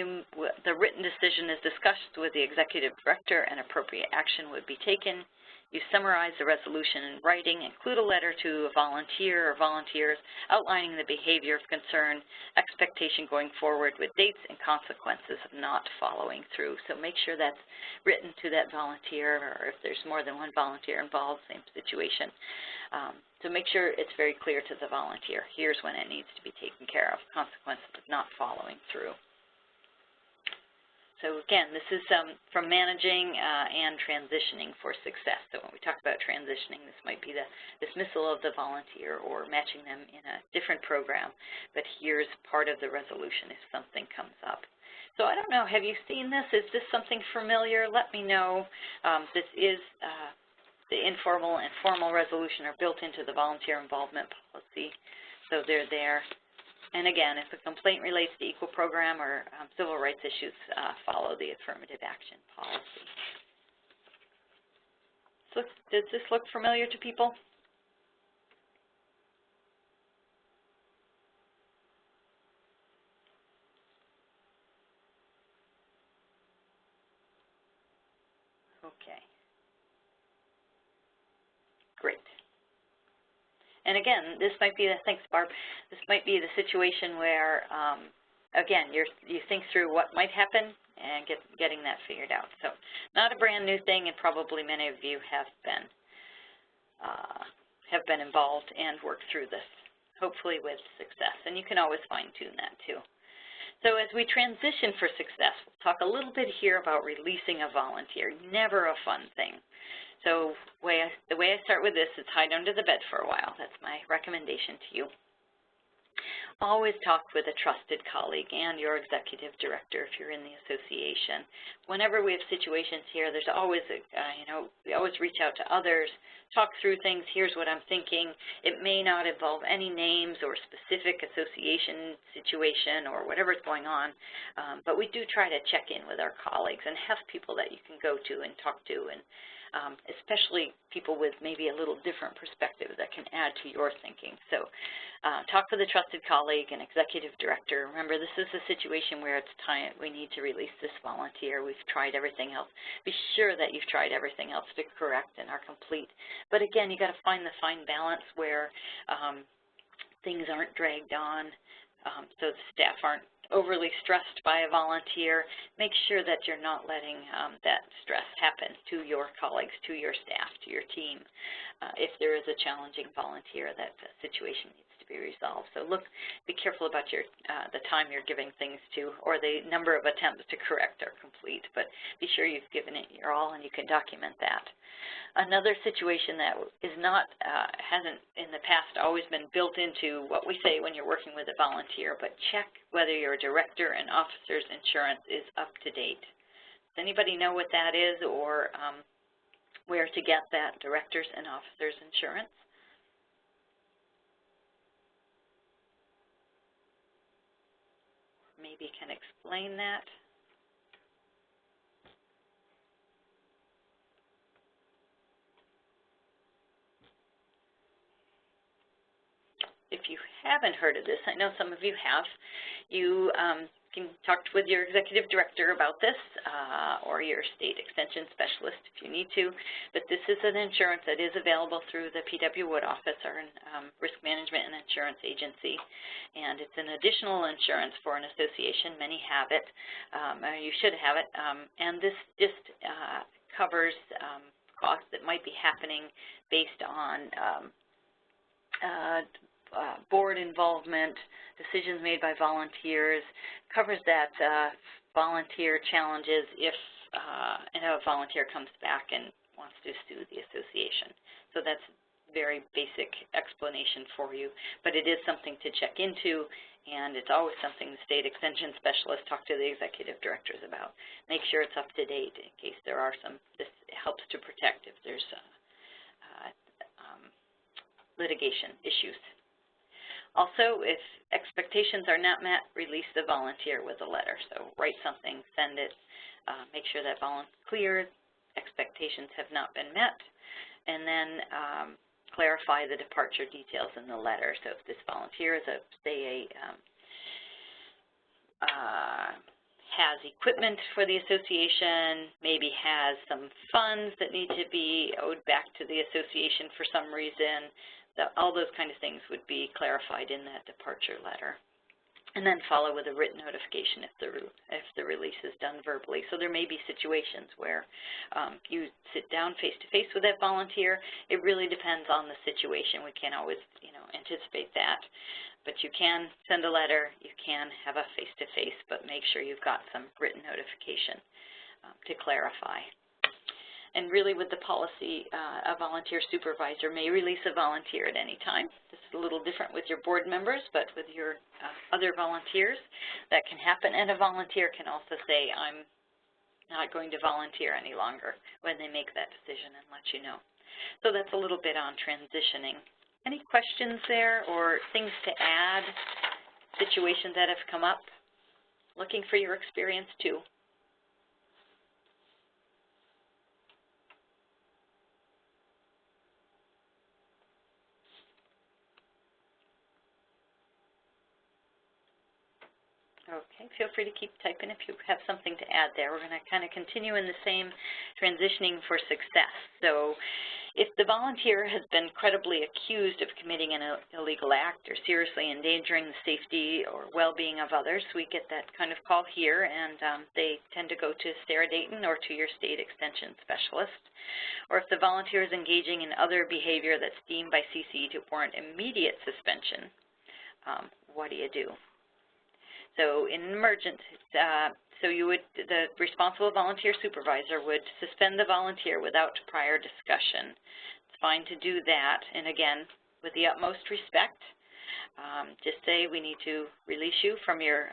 the written decision is discussed with the executive director and appropriate action would be taken. You summarize the resolution in writing, include a letter to a volunteer or volunteers outlining the behavior of concern, expectation going forward with dates and consequences of not following through. So make sure that's written to that volunteer, or if there's more than one volunteer involved, same situation. So make sure it's very clear to the volunteer. Here's when it needs to be taken care of, consequences of not following through. So again, this is from managing and transitioning for success. So when we talk about transitioning, this might be the dismissal of the volunteer or matching them in a different program. But here's part of the resolution if something comes up. So I don't know, have you seen this? Is this something familiar? Let me know. This is the informal and formal resolution are built into the volunteer involvement policy. So they're there. And again, if a complaint relates to equal program or civil rights issues, follow the affirmative action policy. So does this look familiar to people? Okay. Great. And again, this might be the, thanks Barb, this might be the situation where, again, you think through what might happen and getting that figured out. So not a brand new thing, and probably many of you have been involved and worked through this, hopefully with success. And you can always fine tune that too. So as we transition for success, we'll talk a little bit here about releasing a volunteer. Never a fun thing. So the way I start with this is hide under the bed for a while. That's my recommendation to you. Always talk with a trusted colleague and your executive director if you're in the association. Whenever we have situations here, there's always, we always reach out to others, talk through things. Here's what I'm thinking. It may not involve any names or specific association situation or whatever's going on, but we do try to check in with our colleagues and have people that you can go to and talk to, and especially people with maybe a little different perspective that can add to your thinking. So talk with a trusted colleague and executive director. Remember, this is a situation where it's time we need to release this volunteer. We've tried everything else. Be sure that you've tried everything else to correct and are complete. But again, you got to find the fine balance where things aren't dragged on, so the staff aren't overly stressed by a volunteer. Make sure that you're not letting that stress happen to your colleagues, to your staff, to your team. If there is a challenging volunteer, that situation needs to be resolved. So be careful about the time you're giving things to, or the number of attempts to correct or complete, but be sure you've given it your all and you can document that. Another situation that is not, hasn't in the past always been built into what we say when you're working with a volunteer, but check whether your director and officer's insurance is up to date. Does anybody know what that is, or where to get that director's and officer's insurance? Maybe can explain that. If you haven't heard of this, I know some of you have, you can talk with your executive director about this or your state extension specialist if you need to. But this is an insurance that is available through the P.W. Wood office, our risk management and insurance agency. And it's an additional insurance for an association. Many have it. You should have it. And this just covers costs that might be happening based on board involvement, decisions made by volunteers, covers that volunteer challenges if a volunteer comes back and wants to sue the association. So that's very basic explanation for you, but it is something to check into, and it's always something the state extension specialists talk to the executive directors about. Make sure it's up to date in case there are some. This helps to protect if there's litigation issues. Also, if expectations are not met, release the volunteer with a letter. So write something, send it, make sure that clear expectations have not been met, and then clarify the departure details in the letter. So if this volunteer is has equipment for the association, maybe has some funds that need to be owed back to the association for some reason, all those kind of things would be clarified in that departure letter. And then follow with a written notification if the release is done verbally. So there may be situations where you sit down face-to-face with that volunteer. It really depends on the situation. We can't always, anticipate that. But you can send a letter. You can have a face-to-face, but make sure you've got some written notification to clarify. And really with the policy, a volunteer supervisor may release a volunteer at any time. This is a little different with your board members, but with your other volunteers, that can happen. And a volunteer can also say, I'm not going to volunteer any longer when they make that decision and let you know. So that's a little bit on transitioning. Any questions there or things to add, situations that have come up? Looking for your experience too. Okay, feel free to keep typing if you have something to add there. We're going to kind of continue in the same transitioning for success. So if the volunteer has been credibly accused of committing an illegal act or seriously endangering the safety or well-being of others, we get that kind of call here, and they tend to go to Sarah Dayton or to your state extension specialist. Or if the volunteer is engaging in other behavior that's deemed by CCE to warrant immediate suspension, what do you do? So in an emergency, the responsible volunteer supervisor would suspend the volunteer without prior discussion. It's fine to do that, and again, with the utmost respect, just say we need to release you from your,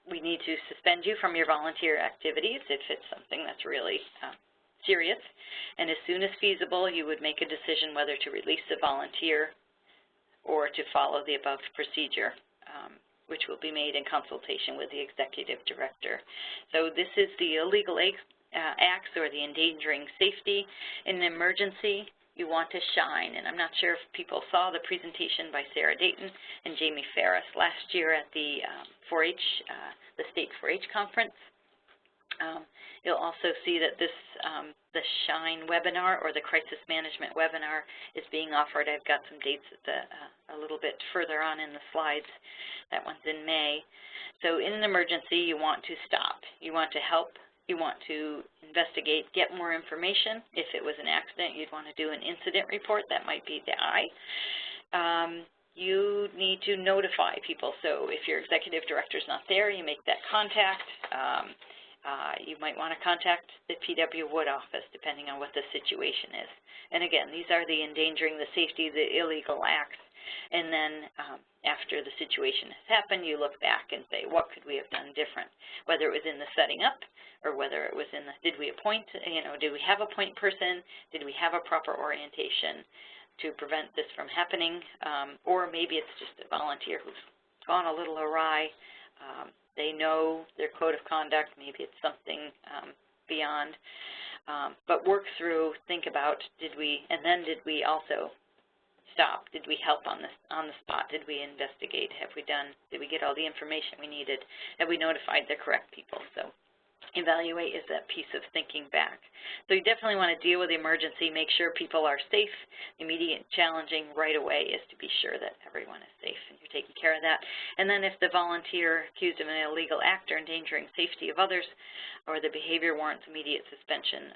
we need to suspend you from your volunteer activities if it's something that's really serious, and as soon as feasible, you would make a decision whether to release the volunteer or to follow the above procedure, which will be made in consultation with the executive director. So this is the illegal acts or the endangering safety. In an emergency, you want to shine. And I'm not sure if people saw the presentation by Sarah Dayton and Jamie Ferris last year at the 4-H, the state 4-H conference. You'll also see that this, the SHINE webinar or the crisis management webinar is being offered. I've got some dates at a little bit further on in the slides. That one's in May. So in an emergency, you want to stop. You want to help. You want to investigate, get more information. If it was an accident, you'd want to do an incident report. That might be the I. You need to notify people. So if your executive director is not there, you make that contact. You might want to contact the P.W. Wood office, depending on what the situation is. And again, these are the endangering the safety, the illegal acts. And then after the situation has happened, you look back and say, what could we have done different? Whether it was in the setting up or whether it was in the, did we appoint, did we have a point person? Did we have a proper orientation to prevent this from happening? Or maybe it's just a volunteer who's gone a little awry. They know their code of conduct. Maybe it's something beyond. But work through, think about, did we also stop? Did we help on the spot? Did we investigate? Did we get all the information we needed? Have we notified the correct people? So evaluate is that piece of thinking back. So you definitely want to deal with the emergency, make sure people are safe. Immediate challenging right away is to be sure that everyone is safe and you're taking care of that. And then if the volunteer accused of an illegal act or endangering safety of others or the behavior warrants immediate suspension,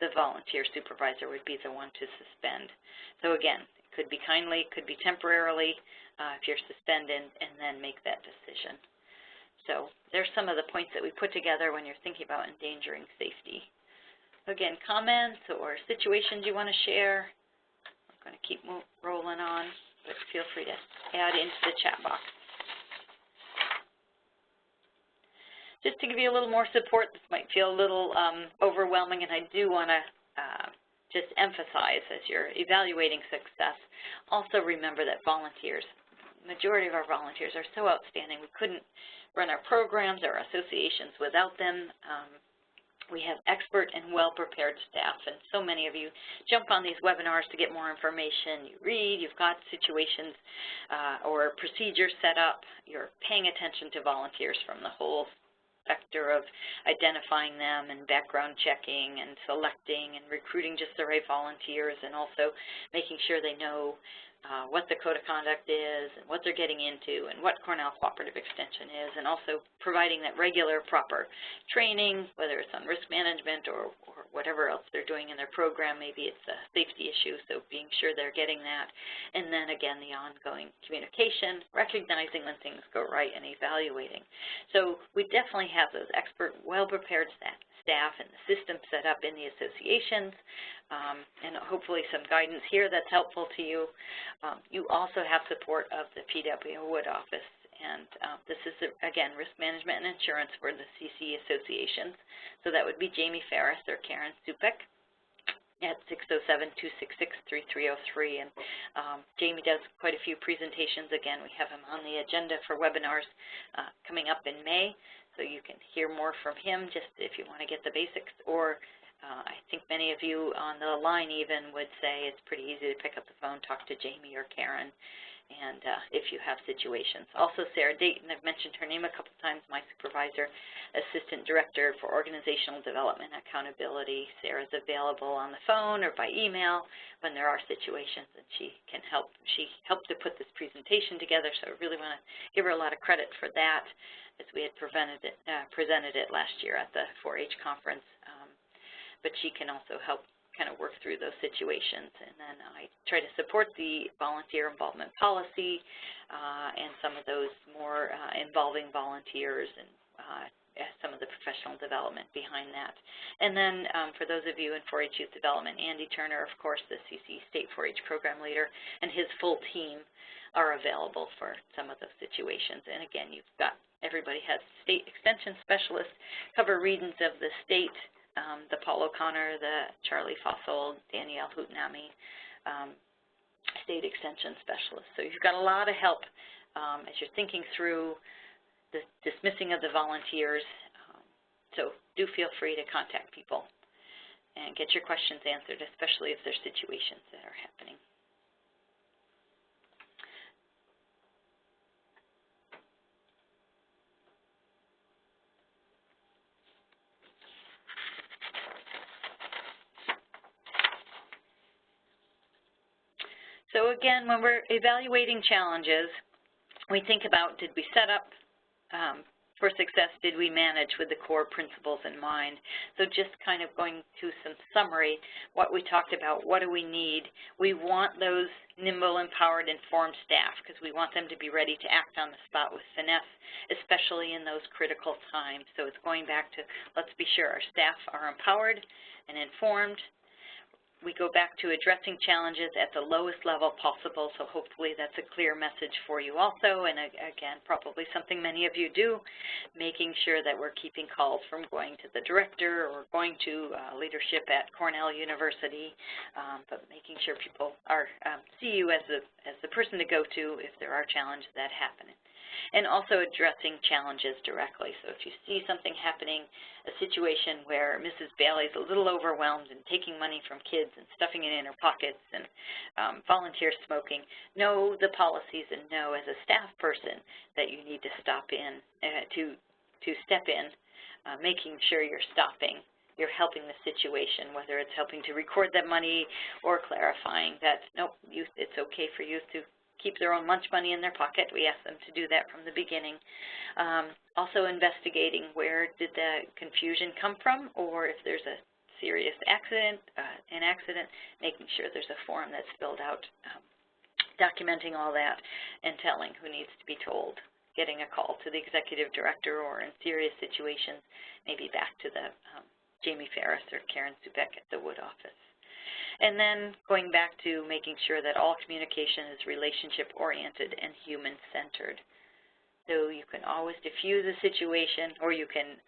the volunteer supervisor would be the one to suspend. So again, it could be kindly, could be temporarily if you're suspended, and then make that decision. So there's some of the points that we put together when you're thinking about endangering safety. Again, comments or situations you want to share. I'm going to keep rolling on, but feel free to add into the chat box. Just to give you a little more support, this might feel a little overwhelming, and I do want to just emphasize as you're evaluating success, also remember that volunteers, the majority of our volunteers are so outstanding. We couldn't run our programs or associations without them. We have expert and well-prepared staff, and so many of you jump on these webinars to get more information. You read, you've got situations or procedures set up. You're paying attention to volunteers from the whole specter of identifying them and background checking and selecting and recruiting just the right volunteers, and also making sure they know what the code of conduct is and what they're getting into and what Cornell Cooperative Extension is, and also providing that regular proper training, whether it's on risk management or whatever else they're doing in their program. Maybe it's a safety issue, so being sure they're getting that. And then again, the ongoing communication, recognizing when things go right, and evaluating. So we definitely have those expert, well-prepared staff and the system set up in the associations, and hopefully some guidance here that's helpful to you. You also have support of the PW Wood office, and this is, again, risk management and insurance for the CC associations. So that would be Jamie Ferris or Karen Supek at 607-266-3303. And Jamie does quite a few presentations. Again, we have him on the agenda for webinars coming up in May. So you can hear more from him just if you want to get the basics, or I think many of you on the line even would say it's pretty easy to pick up the phone, talk to Jamie or Karen, and if you have situations. Also, Sarah Dayton, I've mentioned her name a couple times, my supervisor, Assistant Director for Organizational Development and Accountability. Sarah's available on the phone or by email when there are situations, and she can help. She helped to put this presentation together, so I really want to give her a lot of credit for that, as we had presented it last year at the 4-H conference. But she can also help kind of work through those situations. And then I try to support the volunteer involvement policy and some of those more involving volunteers and some of the professional development behind that. And then for those of you in 4-H Youth Development, Andy Turner, of course, the CC State 4-H Program Leader, and his full team are available for some of those situations. And again, you've got, everybody has state extension specialists, cover regions of the state, the Paul O'Connor, the Charlie Fossil, Danielle Hootenami, state extension specialists. So you've got a lot of help as you're thinking through the dismissing of the volunteers. So do feel free to contact people and get your questions answered, especially if there's situations that are happening. So again, when we're evaluating challenges, we think about, did we set up for success? Did we manage with the core principles in mind? So just kind of going to some summary, what we talked about, what do we need? We want those nimble, empowered, informed staff, because we want them to be ready to act on the spot with finesse, especially in those critical times. So it's going back to, let's be sure our staff are empowered and informed. We go back to addressing challenges at the lowest level possible, so hopefully that's a clear message for you also, and again, probably something many of you do, making sure that we're keeping calls from going to the director or going to leadership at Cornell University, but making sure people are see you as the person to go to if there are challenges that happen. And also addressing challenges directly. So if you see something happening, a situation where Mrs. Bailey's a little overwhelmed and taking money from kids and stuffing it in her pockets and volunteer smoking, know the policies and know as a staff person that you need to stop in, to step in, making sure you're stopping, you're helping the situation, whether it's helping to record that money or clarifying that, nope, youth, it's okay for youth to keep their own lunch money in their pocket. We ask them to do that from the beginning. Also investigating where did the confusion come from, or if there's a serious accident, making sure there's a form that's filled out, documenting all that and telling who needs to be told, getting a call to the executive director, or in serious situations, maybe back to the Jamie Ferris or Karen Subek at the Wood office. And then going back to making sure that all communication is relationship-oriented and human-centered. So you can always diffuse a situation, or you can,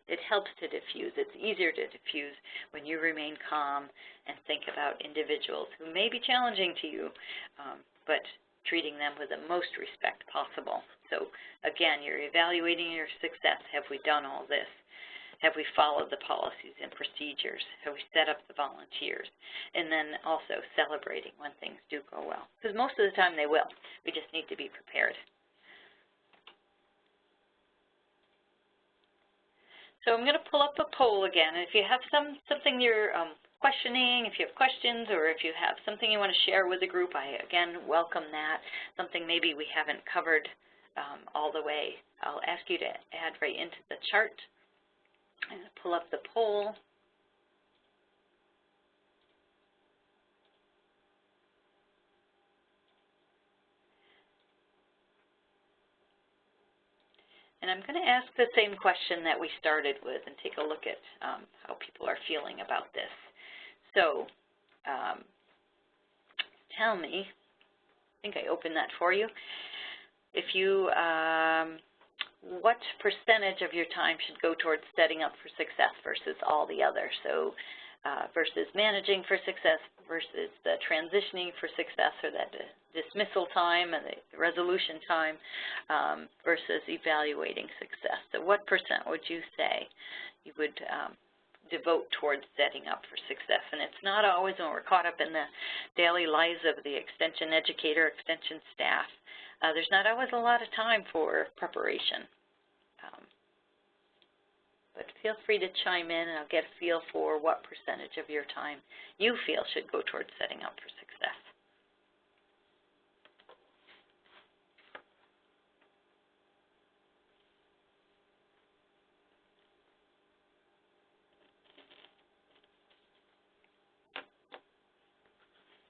it helps to diffuse. It's easier to diffuse when you remain calm and think about individuals who may be challenging to you, but treating them with the most respect possible. So again, you're evaluating your success. Have we done all this? Have we followed the policies and procedures? Have we set up the volunteers? And then also celebrating when things do go well. Because most of the time they will. We just need to be prepared. So I'm going to pull up a poll again. If you have something you're questioning, if you have questions, or if you have something you want to share with the group, I, again, welcome that. Something maybe we haven't covered all the way. I'll ask you to add right into the chart. I'm going to pull up the poll. And I'm going to ask the same question that we started with and take a look at how people are feeling about this. So tell me, I think I opened that for you, if you what percentage of your time should go towards setting up for success versus all the others? So versus managing for success versus the transitioning for success, or that dismissal time and the resolution time versus evaluating success. So what percent would you say you would devote towards setting up for success? And it's not always, when we're caught up in the daily lives of the extension educator, extension staff, there's not always a lot of time for preparation. But feel free to chime in, and I'll get a feel for what percentage of your time you feel should go towards setting up for success.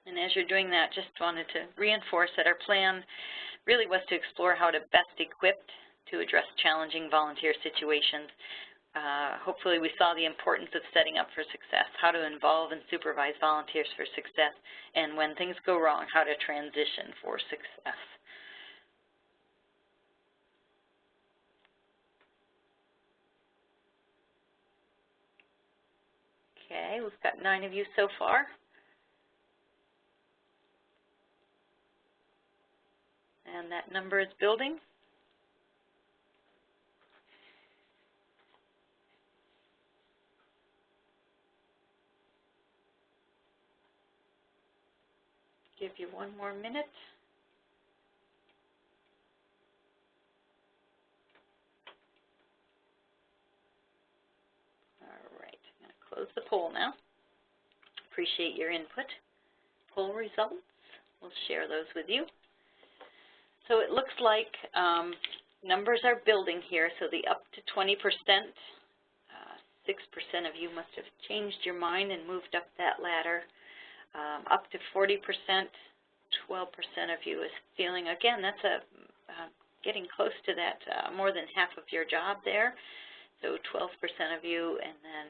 And as you're doing that, just wanted to reinforce that our plan really was to explore how to best equip to address challenging volunteer situations. Hopefully we saw the importance of setting up for success, how to involve and supervise volunteers for success, and when things go wrong, how to transition for success. Okay, we've got 9 of you so far. And that number is building. Give you 1 more minute. All right, I'm going to close the poll now. Appreciate your input. Poll results, we'll share those with you. So it looks like numbers are building here. So the up to 20%, 6% of you must have changed your mind and moved up that ladder. Up to 40%, 12% of you is feeling, again, that's getting close to that, more than half of your job there. So 12% of you, and then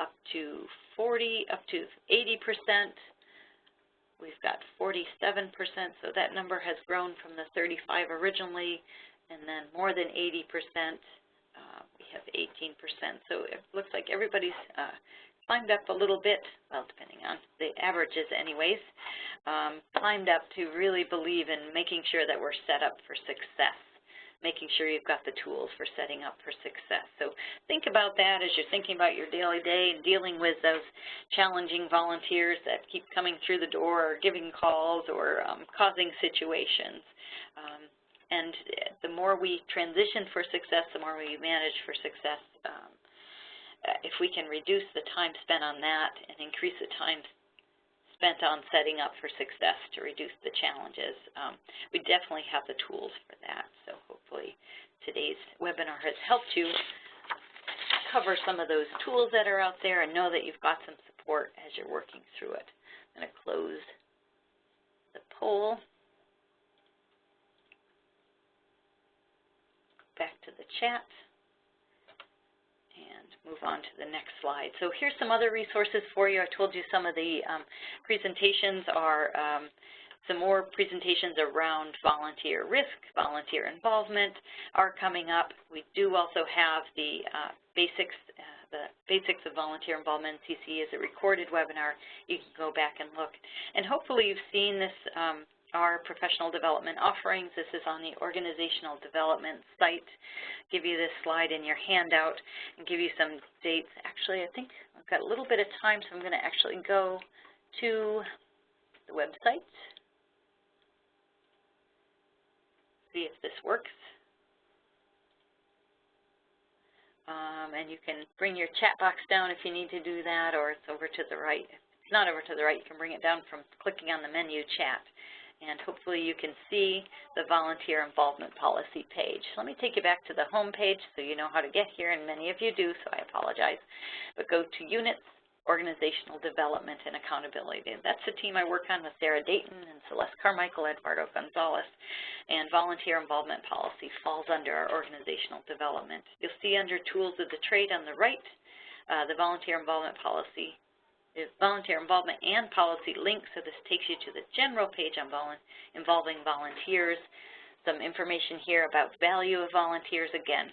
up to 40, up to 80%. We've got 47%, so that number has grown from the 35 originally, and then more than 80%, we have 18%. So it looks like everybody's climbed up a little bit, well, depending on the averages anyways, climbed up to really believe in making sure that we're set up for success, making sure you've got the tools for setting up for success. So think about that as you're thinking about your daily day and dealing with those challenging volunteers that keep coming through the door or giving calls or causing situations. And the more we transition for success, the more we manage for success. If we can reduce the time spent on that and increase the time spent on setting up for success to reduce the challenges, we definitely have the tools for that. So hopefully today's webinar has helped you cover some of those tools that are out there and know that you've got some support as you're working through it. I'm going to close the poll. Back to the chat. And move on to the next slide. So here's some other resources for you. I told you some of the presentations are some more presentations around volunteer risk, volunteer involvement are coming up. We do also have the basics of volunteer involvement in CCE as a recorded webinar. You can go back and look. And hopefully you've seen this our professional development offerings. This is on the organizational development site. Give you this slide in your handout and give you some dates. Actually, I think I've got a little bit of time, so I'm going to actually go to the website, see if this works. And you can bring your chat box down if you need to do that, or it's over to the right. If it's not over to the right, you can bring it down from clicking on the menu chat. And hopefully you can see the volunteer involvement policy page. Let me take you back to the home page so you know how to get here, and many of you do, so I apologize. But go to Units, Organizational Development, and Accountability. That's the team I work on with Sarah Dayton and Celeste Carmichael, Eduardo Gonzalez. And volunteer involvement policy falls under our organizational development. You'll see under Tools of the Trade on the right, the volunteer involvement policy is volunteer involvement and policy links. So this takes you to the general page on involving volunteers. Some information here about value of volunteers. Again,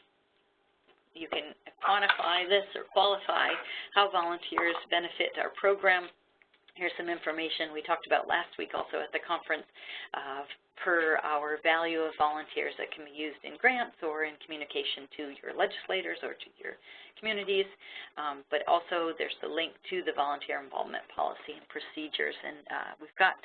you can quantify this or qualify how volunteers benefit our program. Here's some information we talked about last week also at the conference per our value of volunteers that can be used in grants or in communication to your legislators or to your communities. But also there's the link to the volunteer involvement policy and procedures. And we've got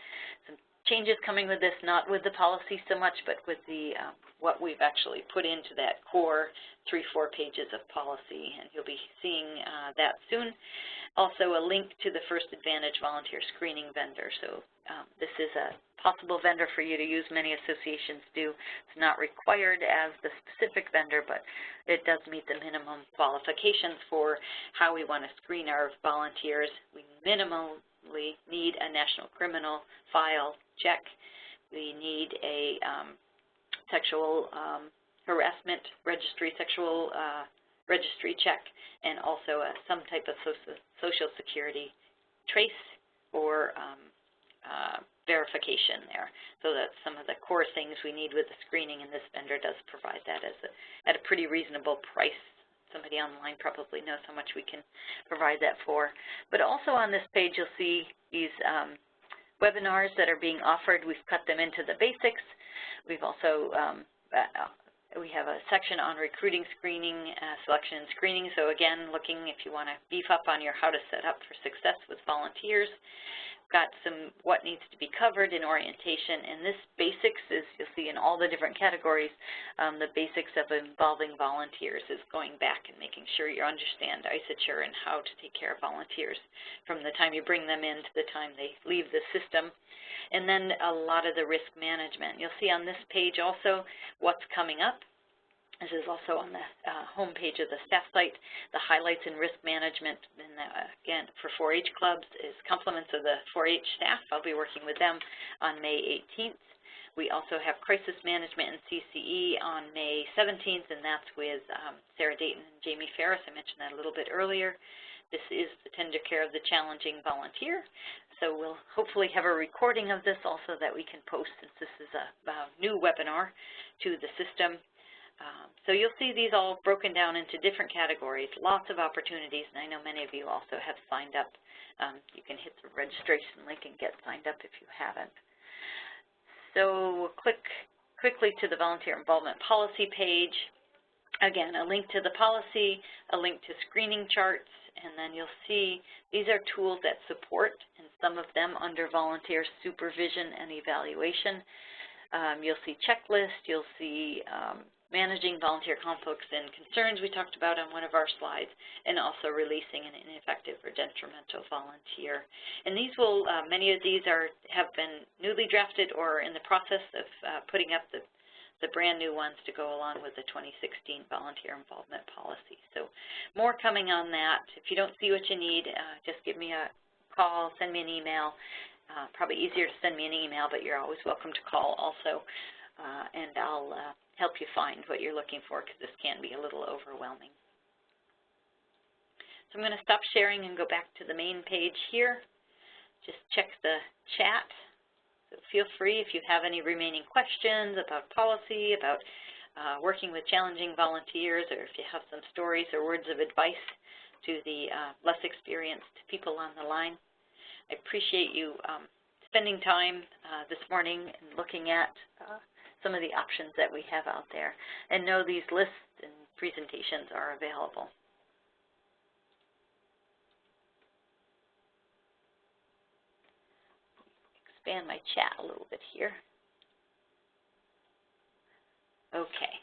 some changes coming with this, not with the policy so much, but with the what we've actually put into that core 3-4 pages of policy, and you'll be seeing that soon. Also a link to the First Advantage volunteer screening vendor. So this is a possible vendor for you to use. Many associations do. It's not required as the specific vendor, but it does meet the minimum qualifications for how we want to screen our volunteers. We minimally need a national criminal file check. We need a sexual harassment registry, sexual registry check, and also some type of social security trace or verification there. So that's some of the core things we need with the screening, and this vendor does provide that at a pretty reasonable price. Somebody online probably knows how much we can provide that for. But also on this page you'll see these webinars that are being offered. We've cut them into the basics. We've also we have a section on recruiting, screening, selection and screening. So again, looking if you want to beef up on your how to set up for success with volunteers. Got some what needs to be covered in orientation, and this basics is, you'll see in all the different categories, the basics of involving volunteers is going back and making sure you understand ISACHR and how to take care of volunteers from the time you bring them in to the time they leave the system. And then a lot of the risk management. You'll see on this page also what's coming up. This is also on the home page of the staff site. The highlights in risk management, and again, for 4-H clubs is compliments of the 4-H staff. I'll be working with them on May 18th. We also have crisis management and CCE on May 17th, and that's with Sarah Dayton and Jamie Ferris. I mentioned that a little bit earlier. This is the tender care of the challenging volunteer. So we'll hopefully have a recording of this also that we can post, since this is a new webinar to the system. So you'll see these all broken down into different categories, lots of opportunities, and I know many of you also have signed up. You can hit the registration link and get signed up if you haven't. So we'll click quickly to the volunteer involvement policy page. Again, a link to the policy, a link to screening charts, and then you'll see these are tools that support, and some of them under volunteer supervision and evaluation. You'll see checklist, you'll see managing volunteer conflicts and concerns we talked about on one of our slides, and also releasing an ineffective or detrimental volunteer. And these will, many of these have been newly drafted or in the process of putting up the brand new ones to go along with the 2016 volunteer involvement policy. So more coming on that. If you don't see what you need, just give me a call, send me an email. Probably easier to send me an email, but you're always welcome to call also, and I'll help you find what you're looking for, because this can be a little overwhelming. So I'm going to stop sharing and go back to the main page here. Just check the chat. So feel free if you have any remaining questions about policy, about working with challenging volunteers, or if you have some stories or words of advice to the less experienced people on the line. I appreciate you spending time this morning and looking at some of the options that we have out there, and know these lists and presentations are available. Expand my chat a little bit here. Okay.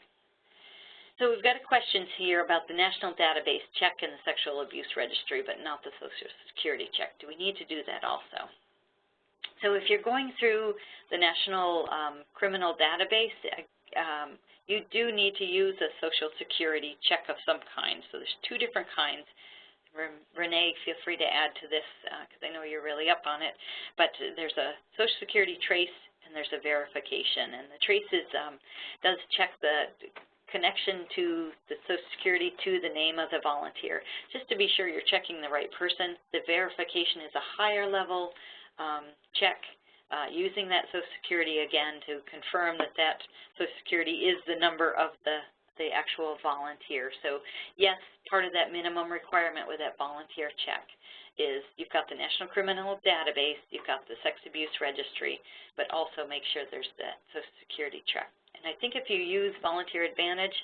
So we've got questions here about the National Database Check and the Sexual Abuse Registry, but not the Social Security check. Do we need to do that also? So if you're going through the National Criminal Database, you do need to use a Social Security check of some kind. So there's two different kinds. Renee, feel free to add to this because I know you're really up on it. But there's a Social Security trace and there's a verification. And the trace does check the connection to the Social Security to the name of the volunteer, just to be sure you're checking the right person. The verification is a higher level check using that Social Security again to confirm that that Social Security is the number of the actual volunteer. So yes, part of that minimum requirement with that volunteer check is you've got the National Criminal Database, you've got the Sex Abuse Registry, but also make sure there's that Social Security check. And I think if you use Volunteer Advantage,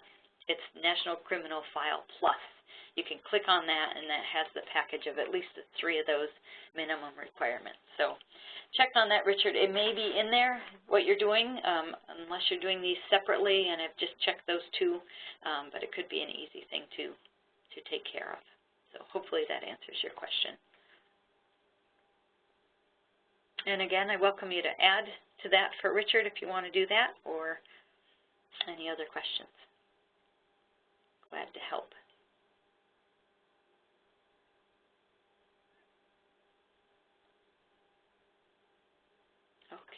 it's National Criminal File Plus. You can click on that, and that has the package of at least 3 of those minimum requirements. So check on that, Richard. It may be in there, what you're doing, unless you're doing these separately and have just checked those 2, but it could be an easy thing to take care of. So hopefully that answers your question. And again, I welcome you to add to that for Richard if you want to do that, or any other questions. Glad to help.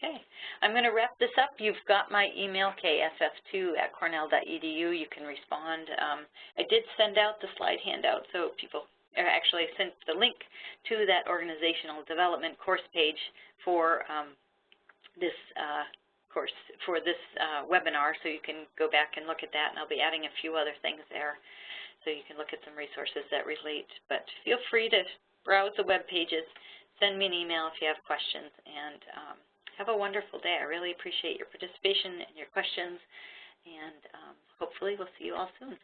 Okay, I'm going to wrap this up. You've got my email, kff2@cornell.edu. You can respond. I did send out the slide handout, so people actually sent the link to that organizational development course page for this course, for this webinar, so you can go back and look at that, and I'll be adding a few other things there so you can look at some resources that relate. But feel free to browse the web pages, send me an email if you have questions, and have a wonderful day. I really appreciate your participation and your questions, and hopefully we'll see you all soon.